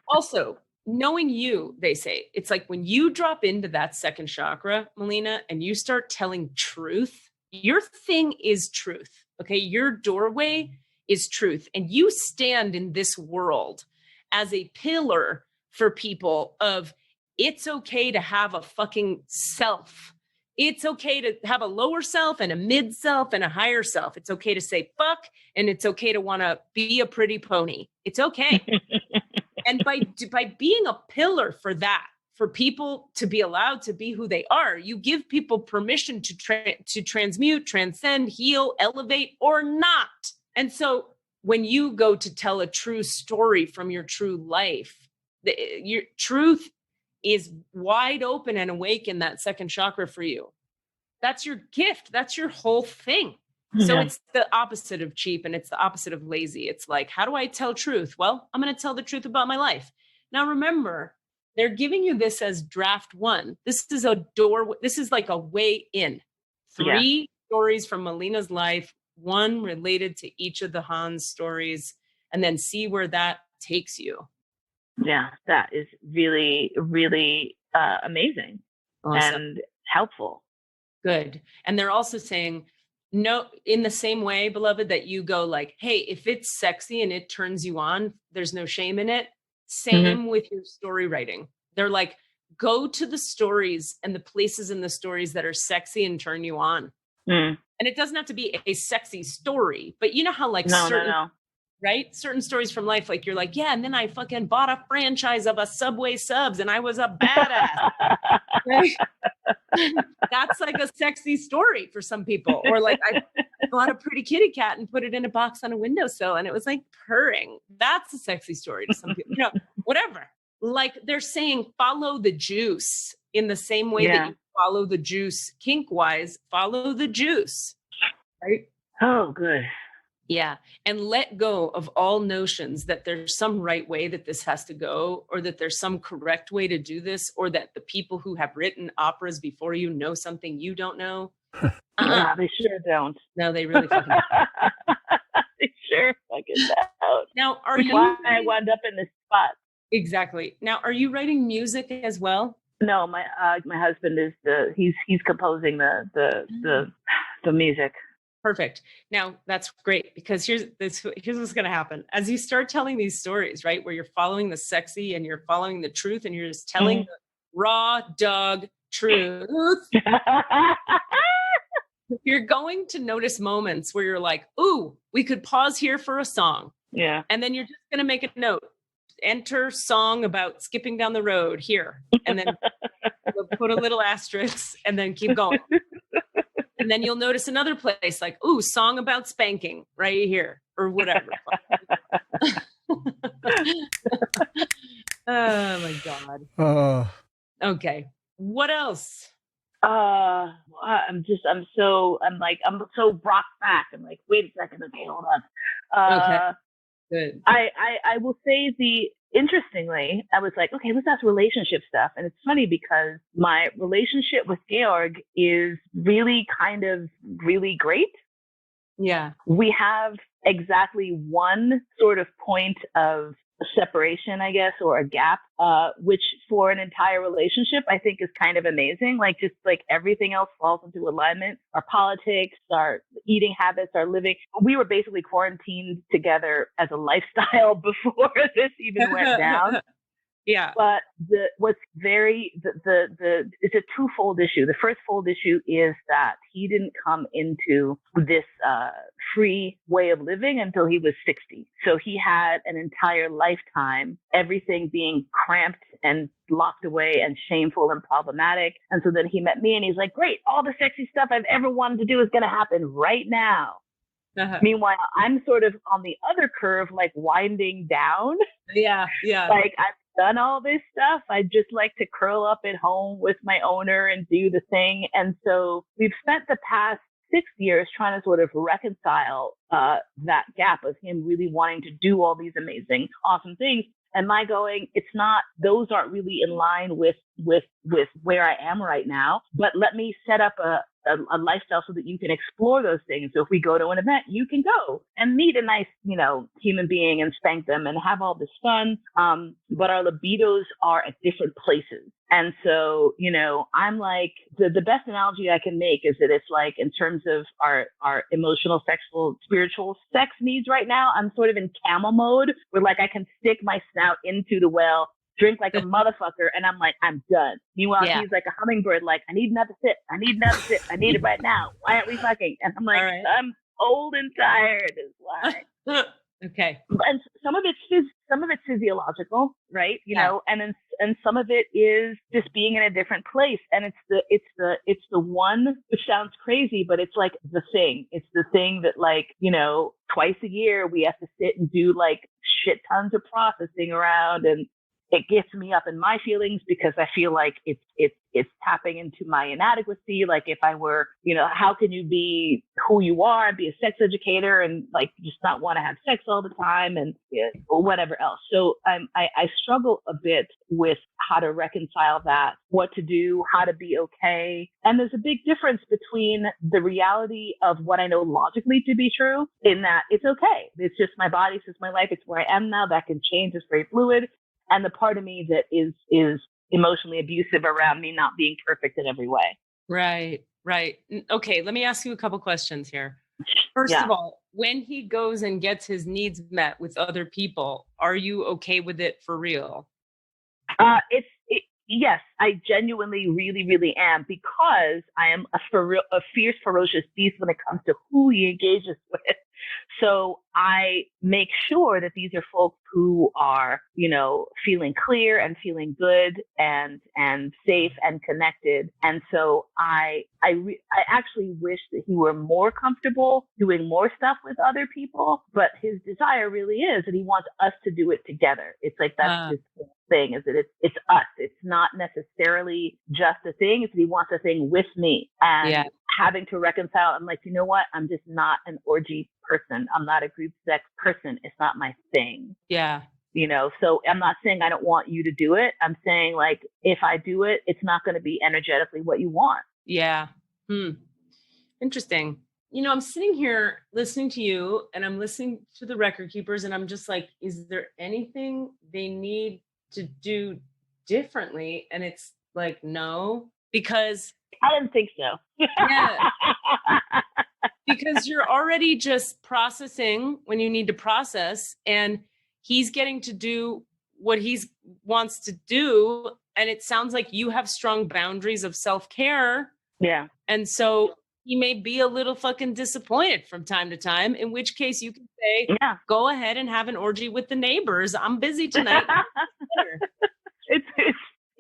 Speaker 7: Also, knowing you, they say, it's like when you drop into that second chakra, Mollena, and you start telling truth, your thing is truth. Okay. Your doorway is truth. And you stand in this world as a pillar for people of, it's okay to have a fucking self. It's okay to have a lower self and a mid self and a higher self. It's okay to say fuck, and it's okay to want to be a pretty pony. It's okay. And by being a pillar for that, for people to be allowed to be who they are, you give people permission to transmute, transcend, heal, elevate, or not. And so when you go to tell a true story from your true life, your truth is wide open and awake in that second chakra for you. That's your gift. That's your whole thing. So it's the opposite of cheap, and it's the opposite of lazy. It's like, how do I tell truth? Well, I'm going to tell the truth about my life. Now, remember, they're giving you this as draft 1. This is a door. This is like a way in. 3 stories from Mollena's life, 1 related to each of the Hans stories, and then see where that takes you.
Speaker 6: Yeah, that is really, really amazing. Awesome. And helpful.
Speaker 7: Good. And they're also saying, no, in the same way, beloved, that you go like, hey, if it's sexy and it turns you on, there's no shame in it. Same with your story writing. They're like, go to the stories and the places in the stories that are sexy and turn you on. And it doesn't have to be a sexy story, but you know how like right? Certain stories from life, like you're like, yeah, and then I fucking bought a franchise of a Subway subs and I was a badass. Right? That's like a sexy story for some people. Or like I bought a pretty kitty cat and put it in a box on a windowsill and it was like purring. That's a sexy story to some people, you know, whatever. Like they're saying, follow the juice in the same way that you follow the juice kink wise, follow the juice. Right?
Speaker 6: Oh, good.
Speaker 7: Yeah. And let go of all notions that there's some right way that this has to go, or that there's some correct way to do this, or that the people who have written operas before you know something you don't know.
Speaker 6: Yeah, they sure don't.
Speaker 7: No, they really fucking don't.
Speaker 6: They sure fucking don't.
Speaker 7: Now,
Speaker 6: why I wound up in this spot.
Speaker 7: Exactly. Now, are you writing music as well?
Speaker 6: No, my husband is he's composing the music.
Speaker 7: Perfect. Now that's great, because here's what's going to happen as you start telling these stories, right? Where you're following the sexy and you're following the truth and you're just telling the raw dog truth. You're going to notice moments where you're like, ooh, we could pause here for a song.
Speaker 6: Yeah.
Speaker 7: And then you're just going to make a note. Enter song about skipping down the road here. And then we'll put a little asterisk and then keep going. And then you'll notice another place like, ooh, song about spanking right here or whatever. Oh my God. Okay. What else?
Speaker 6: I'm so brought back. I'm like, wait a second. Okay, hold on.
Speaker 7: Good.
Speaker 6: I will say interestingly, I was like, okay, let's ask relationship stuff. And it's funny because my relationship with Georg is really kind of really great.
Speaker 7: Yeah.
Speaker 6: We have exactly one sort of point of separation, I guess, or a gap, which for an entire relationship, I think is kind of amazing. Like just like everything else falls into alignment. Our politics, our eating habits, our living. We were basically quarantined together as a lifestyle before this even went down.
Speaker 7: Yeah.
Speaker 6: But it's a twofold issue. The first fold issue is that he didn't come into this free way of living until he was 60. So he had an entire lifetime, everything being cramped and locked away and shameful and problematic. And so then he met me and he's like, great, all the sexy stuff I've ever wanted to do is going to happen right now.
Speaker 7: Uh-huh.
Speaker 6: Meanwhile, I'm sort of on the other curve, like winding down.
Speaker 7: Yeah. Yeah.
Speaker 6: Like I've done all this stuff. I just like to curl up at home with my owner and do the thing. And so we've spent the past 6 years trying to sort of reconcile that gap of him really wanting to do all these amazing, awesome things. And my going, it's not, those aren't really in line with where I am right now, but let me set up a lifestyle so that you can explore those things. So if we go to an event, you can go and meet a nice, human being and spank them and have all this fun. But our libidos are at different places. And so, I'm like, the best analogy I can make is that it's like in terms of our emotional, sexual, spiritual sex needs right now, I'm sort of in camel mode where like I can stick my snout into the well, drink like a motherfucker, and I'm like, I'm done. Meanwhile, he's like a hummingbird, like, I need another sip. I need another sip. I need it right now. Why aren't we fucking? And I'm like, right. I'm old and tired is why.
Speaker 7: Okay.
Speaker 6: And some of it's physiological, right? You know, and some of it is just being in a different place. And it's the one, which sounds crazy, but it's like the thing. It's the thing that like, twice a year we have to sit and do like shit tons of processing around, and it gets me up in my feelings because I feel like it's tapping into my inadequacy. Like if I were, how can you be who you are and be a sex educator and like just not want to have sex all the time and or whatever else. So I struggle a bit with how to reconcile that, what to do, how to be okay. And there's a big difference between the reality of what I know logically to be true in that it's okay. It's just my body, it's just my life. It's where I am now. That can change. It's very fluid. And the part of me that is emotionally abusive around me not being perfect in every way.
Speaker 7: Right. Okay, let me ask you a couple questions here. First of all, when he goes and gets his needs met with other people, are you okay with it for real?
Speaker 6: Yes, I genuinely really, really am, because I am a fierce, ferocious beast when it comes to who he engages with. So I make sure that these are folks who are, feeling clear and feeling good and safe and connected. And so I actually wish that he were more comfortable doing more stuff with other people, but his desire really is that he wants us to do it together. It's like that's his thing, is that it's us. It's not necessarily just a thing. It's that he wants a thing with me. And having to reconcile, I'm like, you know what? I'm just not an orgy person. I'm not a group sex person. It's not my thing.
Speaker 7: Yeah.
Speaker 6: So I'm not saying I don't want you to do it. I'm saying like, if I do it, it's not going to be energetically what you want.
Speaker 7: Yeah. Interesting. I'm sitting here listening to you and I'm listening to the record keepers and I'm just like, is there anything they need to do differently? And it's like, no, because
Speaker 6: I didn't think so.
Speaker 7: Yeah. Because you're already just processing when you need to process, and he's getting to do what he wants to do. And it sounds like you have strong boundaries of self-care.
Speaker 6: Yeah.
Speaker 7: And so he may be a little fucking disappointed from time to time, in which case you can say, go ahead and have an orgy with the neighbors. I'm busy tonight.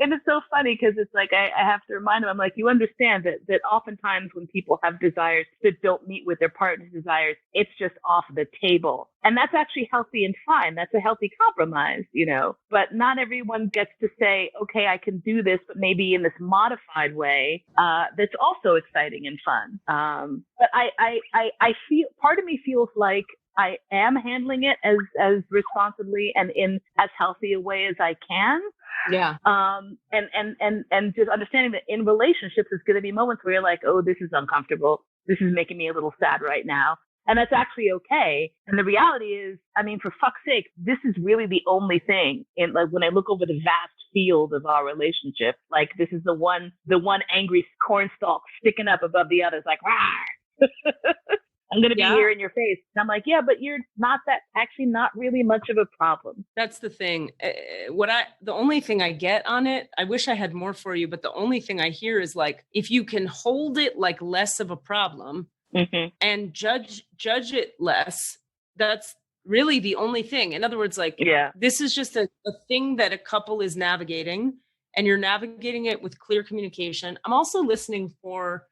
Speaker 6: And it's so funny because it's like I have to remind him, I'm like, you understand that oftentimes when people have desires that don't meet with their partner's desires, it's just off the table. And that's actually healthy and fine. That's a healthy compromise, but not everyone gets to say, okay, I can do this, but maybe in this modified way that's also exciting and fun. But I feel, part of me feels like I am handling it as responsibly and in as healthy a way as I can.
Speaker 7: Yeah.
Speaker 6: And just understanding that in relationships, there's going to be moments where you're like, oh, this is uncomfortable. This is making me a little sad right now. And that's actually okay. And the reality is, I mean, for fuck's sake, this is really the only thing. And like when I look over the vast field of our relationship, like this is the one angry cornstalk sticking up above the others, like, rah. I'm going to be here in your face. And I'm like, yeah, but you're not actually not really much of a problem.
Speaker 7: That's the thing. The only thing I get on it, I wish I had more for you, but the only thing I hear is like, if you can hold it like less of a problem, and judge it less, that's really the only thing. In other words, like, this is just a thing that a couple is navigating, and you're navigating it with clear communication. I'm also listening for,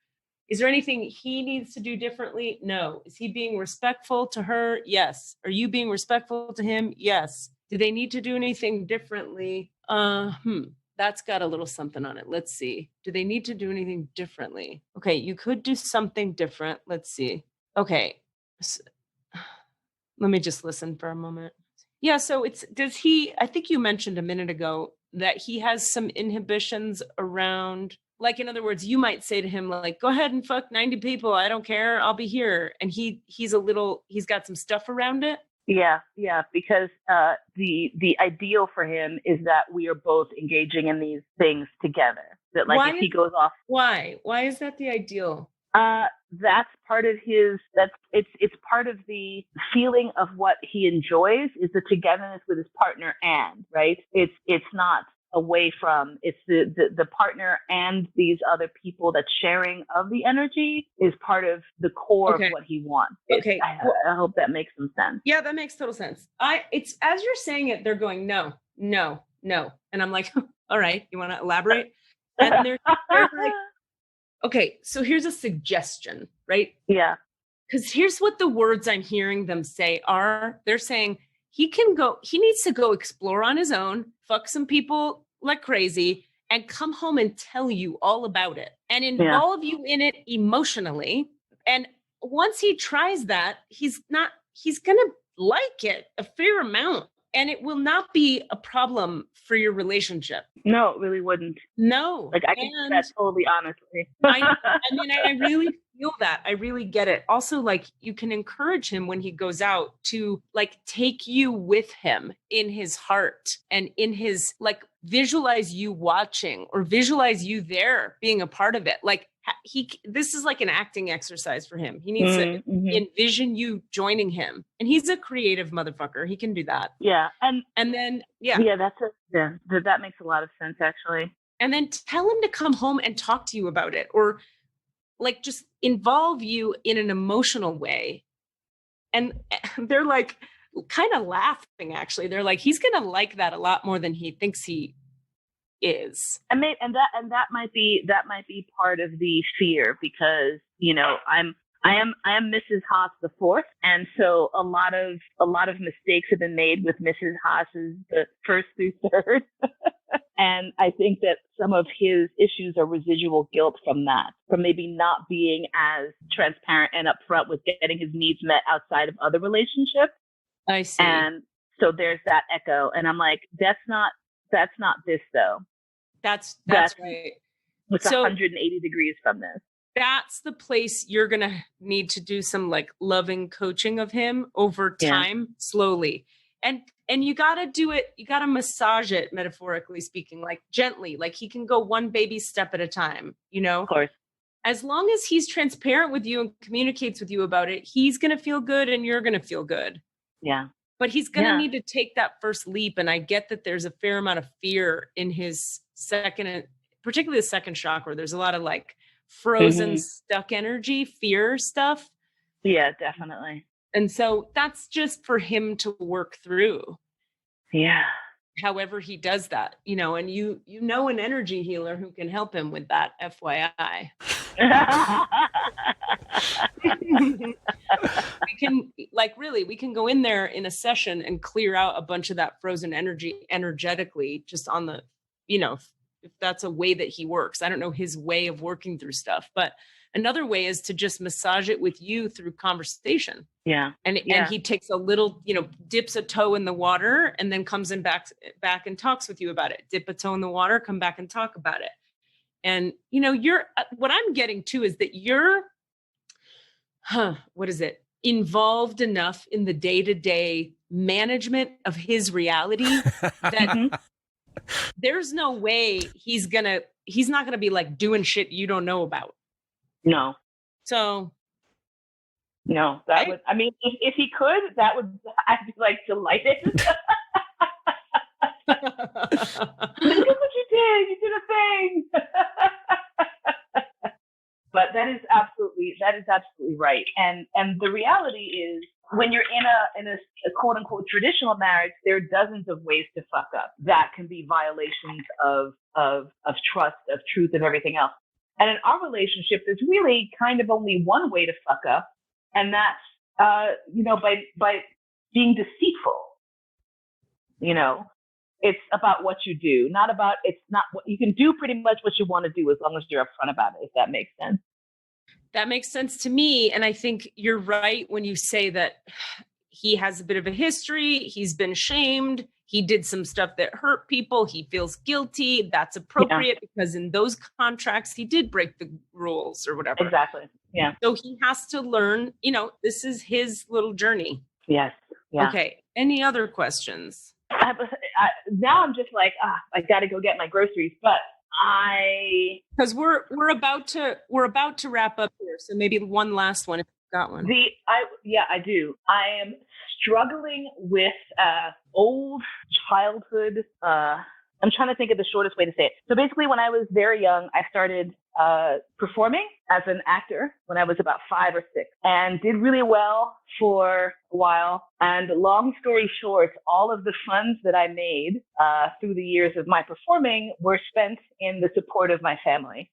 Speaker 7: is there anything he needs to do differently? No. Is he being respectful to her? Yes. Are you being respectful to him? Yes. Do they need to do anything differently? That's got a little something on it. Let's see. Do they need to do anything differently? Okay, you could do something different. Let's see. Okay. Let me just listen for a moment. Yeah, so I think you mentioned a minute ago that he has some inhibitions around, like, in other words, you might say to him, like, go ahead and fuck 90 people. I don't care. I'll be here. And he's got some stuff around it.
Speaker 6: Yeah, because the ideal for him is that we are both engaging in these things together. That like if he goes off,
Speaker 7: why is that the ideal?
Speaker 6: That's part of his. It's part of the feeling of what he enjoys is the togetherness with his partner, and right. It's not away from, it's the partner and these other people, that sharing of the energy is part of the core of what he wants.
Speaker 7: Okay.
Speaker 6: I hope that makes some sense.
Speaker 7: Yeah, that makes total sense. It's as you're saying it, they're going, no. And I'm like, all right, you want to elaborate? And they're like, okay, so here's a suggestion, right?
Speaker 6: Yeah.
Speaker 7: Because here's what the words I'm hearing them say are. They're saying he needs to go explore on his own, fuck some people like crazy, and come home and tell you all about it and involve you in it emotionally. And once he tries that, he's going to like it a fair amount, and it will not be a problem for your relationship.
Speaker 6: No, it really wouldn't.
Speaker 7: No.
Speaker 6: Like I can say that totally honestly.
Speaker 7: I really feel that. I really get it. Also, like, you can encourage him when he goes out to like take you with him in his heart and in his, like, visualize you watching or visualize you there being a part of it. Like this is like an acting exercise for him. He needs to envision you joining him, and he's a creative motherfucker. He can do that.
Speaker 6: Yeah.
Speaker 7: And then,
Speaker 6: that makes a lot of sense actually.
Speaker 7: And then tell him to come home and talk to you about it, or like just involve you in an emotional way. And they're like kind of laughing, actually. They're like, he's going to like that a lot more than he thinks he is.
Speaker 6: And that might be part of the fear, because, you know, I am Mrs. Haas the fourth. And so a lot of mistakes have been made with Mrs. Haas's the first through third. And I think that some of his issues are residual guilt from that, from maybe not being as transparent and upfront with getting his needs met outside of other relationships.
Speaker 7: I see.
Speaker 6: And so there's that echo. And I'm like, that's not this though.
Speaker 7: That's right.
Speaker 6: It's 180 degrees from this.
Speaker 7: That's the place you're going to need to do some like loving coaching of him over time, slowly. And you got to do it. You got to massage it, metaphorically speaking, like gently, like he can go one baby step at a time, you know?
Speaker 6: Of course.
Speaker 7: As long as he's transparent with you and communicates with you about it, he's going to feel good and you're going to feel good.
Speaker 6: Yeah.
Speaker 7: But he's going to need to take that first leap. And I get that there's a fair amount of fear in his particularly the second chakra. There's a lot of like frozen, stuck energy, fear stuff.
Speaker 6: Yeah, definitely.
Speaker 7: And so that's just for him to work through.
Speaker 6: Yeah.
Speaker 7: However he does that, you know, and you know an energy healer who can help him with that, FYI. We can go in there in a session and clear out a bunch of that frozen energy energetically, just on the, you know, if that's a way that he works. I don't know his way of working through stuff, but Another way is to just massage it with you through conversation.
Speaker 6: Yeah.
Speaker 7: And he takes a little, dips a toe in the water and then comes in back and talks with you about it. Dip a toe in the water, come back and talk about it. And, what I'm getting to is that you're, involved enough in the day-to-day management of his reality that there's no way he's not gonna be like doing shit you don't know about.
Speaker 6: No.
Speaker 7: So.
Speaker 6: No, if he could, I'd be like delighted. Look at what you did. You did a thing. But that is absolutely right. And the reality is, when you're in a quote unquote traditional marriage, there are dozens of ways to fuck up that can be violations of trust, of truth, and everything else. And in our relationship, there's really kind of only one way to fuck up, and that's by being deceitful. It's about what you do, it's not what you can do. Pretty much what you want to do, as long as you're upfront about it. If that makes sense.
Speaker 7: That makes sense to me. And I think you're right when you say that he has a bit of a history. He's been shamed. He did some stuff that hurt people. He feels guilty. That's appropriate because in those contracts, he did break the rules or whatever.
Speaker 6: Exactly. Yeah.
Speaker 7: So he has to learn, this is his little journey.
Speaker 6: Yes. Yeah.
Speaker 7: Okay. Any other questions?
Speaker 6: Now I'm just like, I got to go get my groceries, but
Speaker 7: because we're about to wrap up here. So maybe one last one if you've got one.
Speaker 6: I do. I am struggling with old childhood. I'm trying to think of the shortest way to say it. So basically, when I was very young, I started performing as an actor when I was about 5 or 6, and did really well for a while. And long story short, all of the funds that I made through the years of my performing were spent in the support of my family.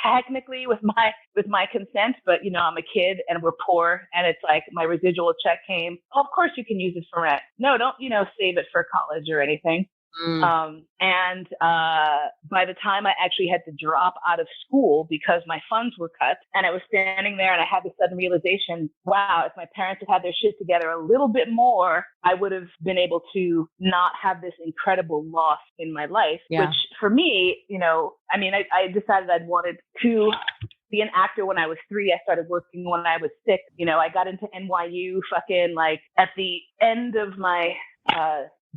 Speaker 6: Technically with my consent, but I'm a kid and we're poor, and it's like my residual check came. Oh, of course you can use it for rent. No, don't save it for college or anything. And by the time I actually had to drop out of school because my funds were cut, and I was standing there and I had this sudden realization, wow, if my parents had had their shit together a little bit more, I would have been able to not have this incredible loss in my life, which for me, I decided I'd wanted to be an actor when I was 3. I started working when I was 6. I got into NYU fucking like at the end of my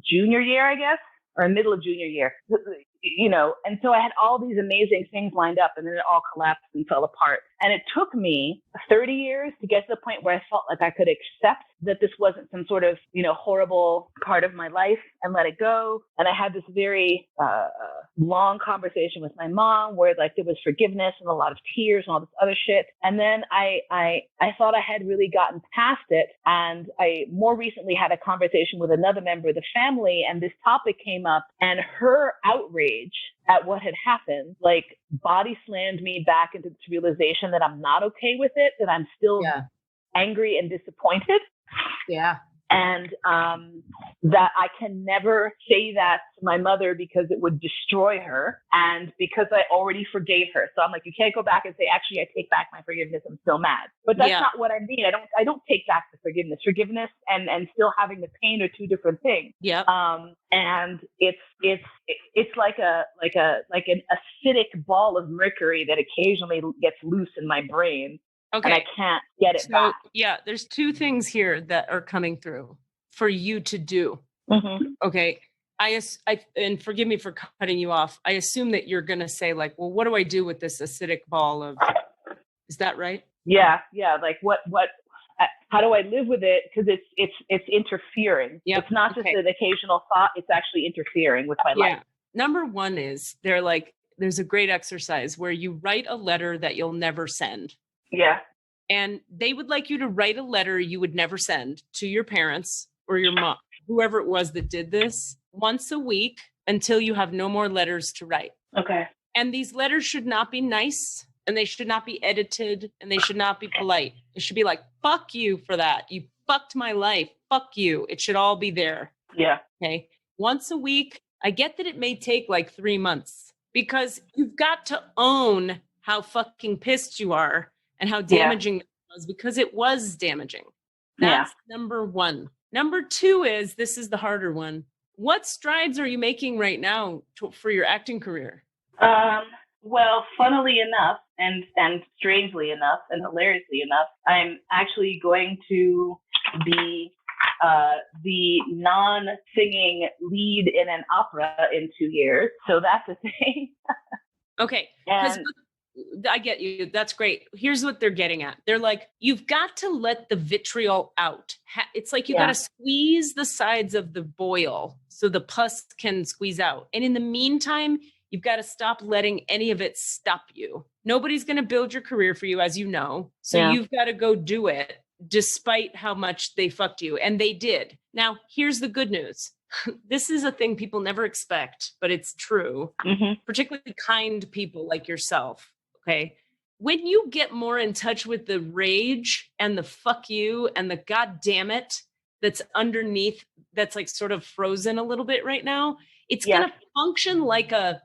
Speaker 6: junior year, I guess, or middle of junior year, and so I had all these amazing things lined up, and then it all collapsed and fell apart. And it took me 30 years to get to the point where I felt like I could accept that this wasn't some sort of, horrible part of my life and let it go. And I had this very long conversation with my mom where like there was forgiveness and a lot of tears and all this other shit. And then I thought I had really gotten past it. And I more recently had a conversation with another member of the family, and this topic came up, and her outrage at what had happened, like body slammed me back into this realization that I'm not okay with it, that I'm still angry and disappointed.
Speaker 7: Yeah.
Speaker 6: And that I can never say that to my mother because it would destroy her, and because I already forgave her. So I'm like, you can't go back and say, actually, I take back my forgiveness. I'm still mad. But that's not what I mean. I don't take back the forgiveness. Forgiveness and still having the pain are two different things.
Speaker 7: Yeah.
Speaker 6: And it's like an acidic ball of mercury that occasionally gets loose in my brain.
Speaker 7: Okay.
Speaker 6: And I can't get it back.
Speaker 7: Yeah, there's 2 things here that are coming through for you to do.
Speaker 6: Mm-hmm.
Speaker 7: Okay. And forgive me for cutting you off. I assume that you're going to say like, well, what do I do with this acidic ball of, is that right?
Speaker 6: Yeah. Like how do I live with it? Because it's interfering. Yep. It's not just an occasional thought. It's actually interfering with my life.
Speaker 7: Number 1 is there's a great exercise where you write a letter that you'll never send.
Speaker 6: Yeah.
Speaker 7: And they would like you to write a letter you would never send to your parents or your mom, whoever it was that did this, once a week until you have no more letters to write.
Speaker 6: Okay.
Speaker 7: And these letters should not be nice, and they should not be edited, and they should not be polite. It should be like, fuck you for that. You fucked my life. Fuck you. It should all be there.
Speaker 6: Yeah.
Speaker 7: Okay. Once a week. I get that it may take like 3 months, because you've got to own how fucking pissed you are and how damaging it was, because it was damaging. That's number one. Number two is, this is the harder one. What strides are you making right now for your acting career?
Speaker 6: Well, funnily enough, and strangely enough, and hilariously enough, I'm actually going to be the non-singing lead in an opera in 2 years. So that's a thing.
Speaker 7: Okay. And I get you. That's great. Here's what they're getting at. They're like, you've got to let the vitriol out. It's like you got to squeeze the sides of the boil so the pus can squeeze out. And in the meantime, you've got to stop letting any of it stop you. Nobody's going to build your career for you, as you know. So you've got to go do it despite how much they fucked you. And they did. Now, here's the good news. This is a thing people never expect, but it's true. Particularly kind people like yourself. Okay. When you get more in touch with the rage and the fuck you and the god damn it that's underneath, that's like sort of frozen a little bit right now, it's going to function like an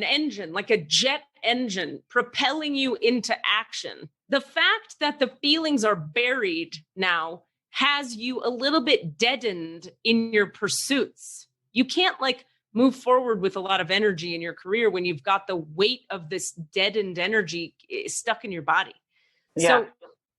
Speaker 7: engine, like a jet engine propelling you into action. The fact that the feelings are buried now has you a little bit deadened in your pursuits. You can't like move forward with a lot of energy in your career when you've got the weight of this deadened energy stuck in your body. So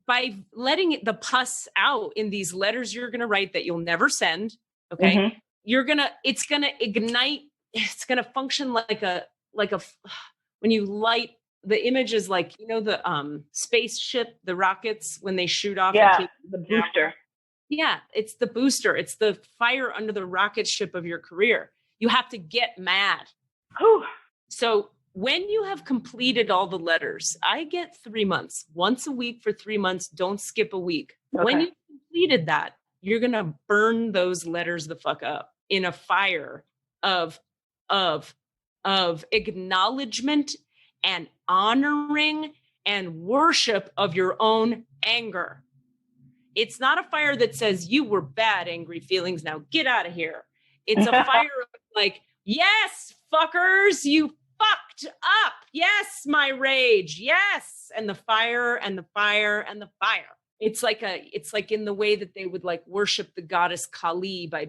Speaker 7: by letting the pus out in these letters you're going to write that you'll never send, okay, it's going to ignite. It's going to function like a, when you light the image is like, you know, the spaceship, the rockets, when they shoot off.
Speaker 6: The booster.
Speaker 7: Yeah, it's the booster. It's the fire under the rocket ship of your career. You have to get mad.
Speaker 6: Whew.
Speaker 7: So when you have completed all the letters, I get 3 months, once a week for 3 months. Don't skip a week. Okay. When you've completed that, you're going to burn those letters the fuck up in a fire of acknowledgement and honoring and worship of your own anger. It's not a fire that says you were bad, angry feelings. Now get out of here. It's a fire of like, yes, fuckers, you fucked up. Yes, my rage. Yes. And the fire and the fire and the fire. It's like in the way that they would like worship the goddess Kali by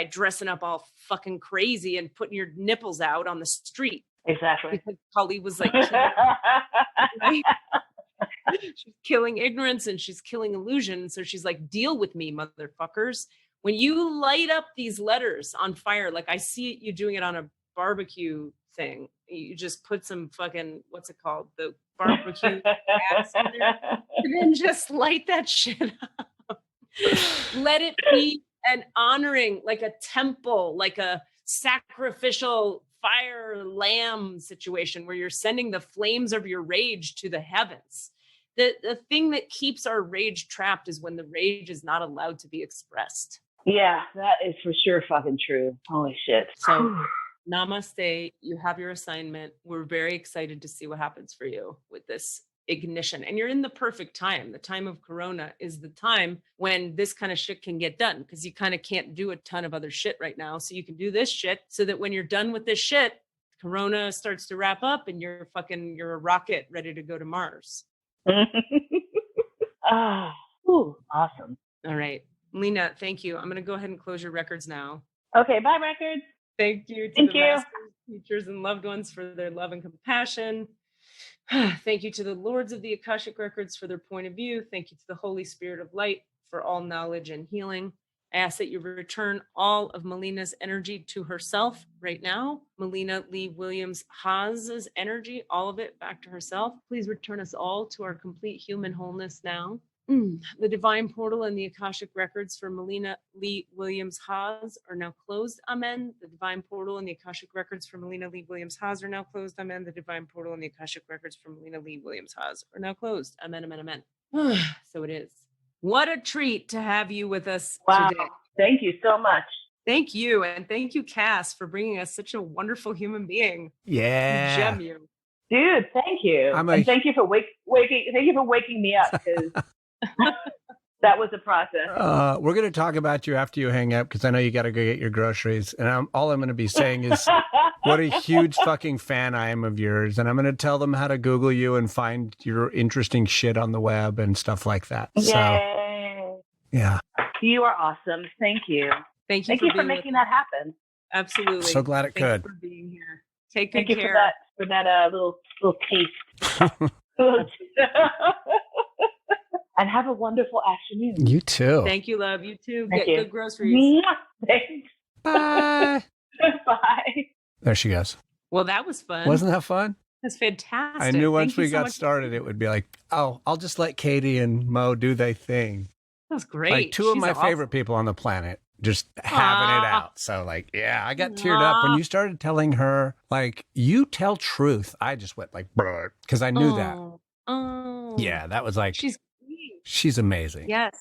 Speaker 7: dressing up all fucking crazy and putting your nipples out on the street.
Speaker 6: Exactly.
Speaker 7: Because Kali was like, she's killing ignorance and she's killing illusion. So she's like, deal with me, motherfuckers. When you light up these letters on fire, like I see you doing it on a barbecue thing, you just put some fucking, what's it called? The barbecue gas in there, and then just light that shit up. Let it be an honoring, like a temple, like a sacrificial fire lamb situation where you're sending the flames of your rage to the heavens. The thing that keeps our rage trapped is when the rage is not allowed to be expressed.
Speaker 6: Yeah, that is for sure fucking true. Holy shit.
Speaker 7: So namaste. You have your assignment. We're very excited to see what happens for you with this ignition. And you're in the perfect time. The time of Corona is the time when this kind of shit can get done, because you kind of can't do a ton of other shit right now. So you can do this shit so that when you're done with this shit, Corona starts to wrap up and you're a rocket ready to go to Mars.
Speaker 6: Awesome.
Speaker 7: All right. Lena, thank you. I'm going to go ahead and close your records now.
Speaker 6: Okay, bye, records.
Speaker 7: Thank you to the masters, teachers, and loved ones for their love and compassion. Thank you to the lords of the Akashic Records for their point of view. Thank you to the Holy Spirit of Light for all knowledge and healing. I ask that you return all of Mollena's energy to herself right now. Mollena Lee Williams Haas's energy, all of it back to herself. Please return us all to our complete human wholeness now. The divine portal and the Akashic Records for Mollena Lee Williams Haas are now closed. Amen. The divine portal and the Akashic Records for Mollena Lee Williams Haas are now closed. Amen. The divine portal and the Akashic Records for Mollena Lee Williams Haas are now closed. Amen. Amen. Amen. So it is. What a treat to have you with us today.
Speaker 6: Thank you so much.
Speaker 7: Thank you. And thank you, Cass, for bringing us such a wonderful human being.
Speaker 5: Yeah.
Speaker 7: We gem you.
Speaker 6: Dude, thank you. And thank you for waking me up, because That was a process.
Speaker 5: We're going to talk about you after you hang up because I know you got to go get your groceries. And all I'm going to be saying is what a huge fucking fan I am of yours. And I'm going to tell them how to Google you and find your interesting shit on the web and stuff like that.
Speaker 6: Yay.
Speaker 5: So, yeah.
Speaker 6: You are awesome. Thank you.
Speaker 7: Thank you
Speaker 6: for making that happen.
Speaker 7: Absolutely.
Speaker 5: So glad it could.
Speaker 7: Thanks for being here. Take good
Speaker 6: Thank you
Speaker 7: care.
Speaker 6: for that little taste. And have a wonderful afternoon.
Speaker 5: You too.
Speaker 7: Thank you, love. You too.
Speaker 6: Thank
Speaker 7: Get
Speaker 6: you.
Speaker 7: good groceries.
Speaker 6: Thanks.
Speaker 5: Bye.
Speaker 6: Bye.
Speaker 5: There she goes.
Speaker 7: Well, that was fun.
Speaker 5: Wasn't that fun?
Speaker 7: That's fantastic.
Speaker 5: I knew once
Speaker 7: Thank you
Speaker 5: we
Speaker 7: so
Speaker 5: got
Speaker 7: much.
Speaker 5: started, it would be like, oh, I'll just let Katie and Mo do their thing.
Speaker 7: That was great.
Speaker 5: Like two of
Speaker 7: She's
Speaker 5: my
Speaker 7: awesome.
Speaker 5: favorite people on the planet just having it out. So like, yeah, I got teared up when you started telling her, like, you tell truth. I just went like, because I knew that.
Speaker 7: Oh.
Speaker 5: Yeah, that was like,
Speaker 7: She's
Speaker 5: amazing.
Speaker 7: Yes.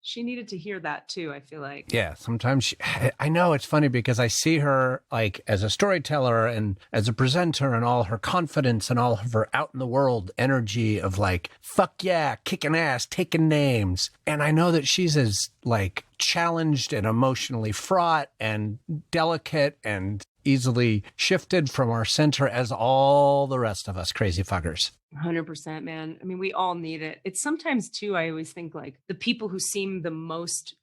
Speaker 7: She needed to hear that too, I feel like.
Speaker 5: Yeah, sometimes I know it's funny because I see her like as a storyteller and as a presenter and all her confidence and all of her out in the world energy of like, fuck yeah, kicking ass, taking names. And I know that she's as like challenged and emotionally fraught and delicate and easily shifted from our center as all the rest of us crazy fuckers.
Speaker 7: 100%, man. I mean, we all need it. It's sometimes too, I always think like the people who seem the most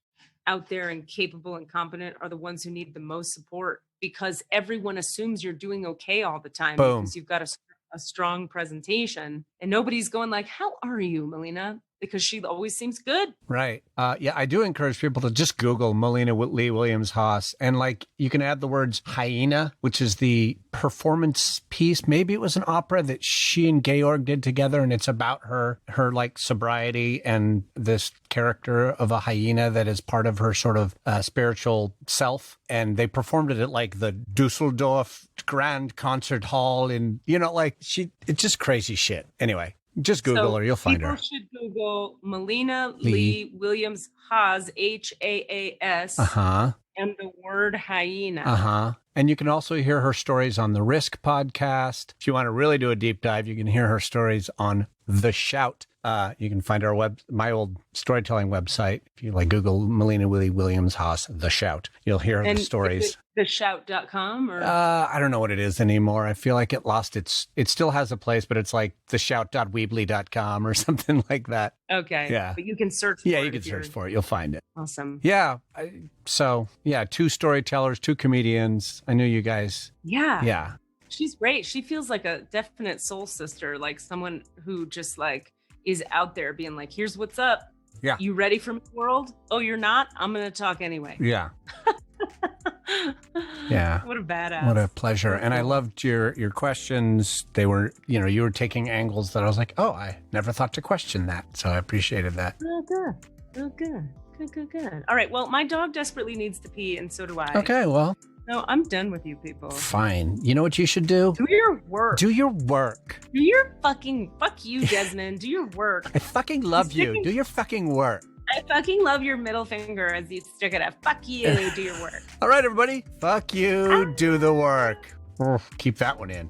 Speaker 7: out there and capable and competent are the ones who need the most support because everyone assumes you're doing okay all the time.
Speaker 5: Boom.
Speaker 7: Because you've got a strong presentation and nobody's going like, how are you, Mollena? Because she always seems good.
Speaker 5: Right. Yeah, I do encourage people to just Google Mollena Lee Williams Haas. And like you can add the words hyena, which is the performance piece. Maybe it was an opera that she and Georg did together. And it's about her like sobriety and this character of a hyena that is part of her sort of spiritual self. And they performed it at like the Dusseldorf Grand Concert Hall. And, you know, like it's just crazy shit. Anyway. Just Google her. You'll find her.
Speaker 7: People should Google Mollena Lee Williams Haas, Haas, and the word hyena.
Speaker 5: And you can also hear her stories on the Risk podcast. If you want to really do a deep dive, you can hear her stories on The Shout. You can find my old storytelling website. If you like Google Mollena Williams Haas, The Shout, you'll hear the stories.
Speaker 7: Theshout.com or
Speaker 5: I don't know what it is anymore. I feel like it lost it still has a place, but it's like theshout.weebly.com or something like that.
Speaker 7: okay.
Speaker 5: Yeah.
Speaker 7: But you can search for it.
Speaker 5: Yeah, you can search for it. You'll find it.
Speaker 7: Awesome.
Speaker 5: Yeah. So, two storytellers, two comedians. I knew you guys.
Speaker 7: Yeah.
Speaker 5: Yeah.
Speaker 7: She's great. She feels like a definite soul sister, like someone who just like is out there being like, here's what's up.
Speaker 5: Yeah.
Speaker 7: You ready for my world? Oh, you're not? I'm going to talk anyway.
Speaker 5: Yeah. Yeah.
Speaker 7: What a badass.
Speaker 5: What a pleasure. And I loved your questions. They were, you were taking angles that I was like, oh, I never thought to question that. So I appreciated that.
Speaker 7: Oh, good. Oh, good. Good. All right. Well, my dog desperately needs to pee, and so do I.
Speaker 5: Okay, well.
Speaker 7: No, I'm done with you people.
Speaker 5: Fine. You know what you should do?
Speaker 7: Do your work.
Speaker 5: Do your work.
Speaker 7: Do your fucking, fuck you, Desmond. Do your work.
Speaker 5: I fucking love you. Do your fucking work.
Speaker 7: I fucking love your middle finger as you stick it up. Fuck you. Do your work.
Speaker 5: All right, everybody. Fuck you. Do the work. Keep that one in.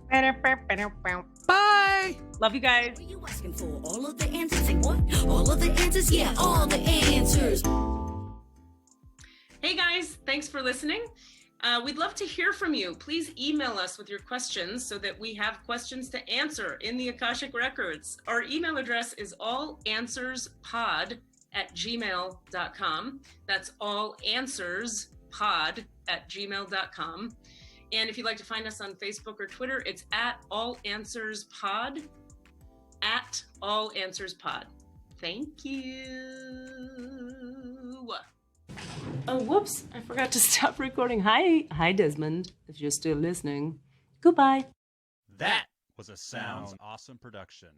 Speaker 5: Bye.
Speaker 7: Love you guys.
Speaker 4: What are you asking for? All of the answers? Say what? All of the answers? Yeah, all the answers.
Speaker 7: Hey guys, thanks for listening. We'd love to hear from you. Please email us with your questions so that we have questions to answer in the Akashic Records. Our email address is allanswerspod@gmail.com. That's allanswerspod@gmail.com. And if you'd like to find us on Facebook or Twitter, it's @allanswerspod, @allanswerspod. Thank you. Oh, whoops. I forgot to stop recording. Hi, Desmond, if you're still listening. Goodbye.
Speaker 8: That was a Sounds Awesome production.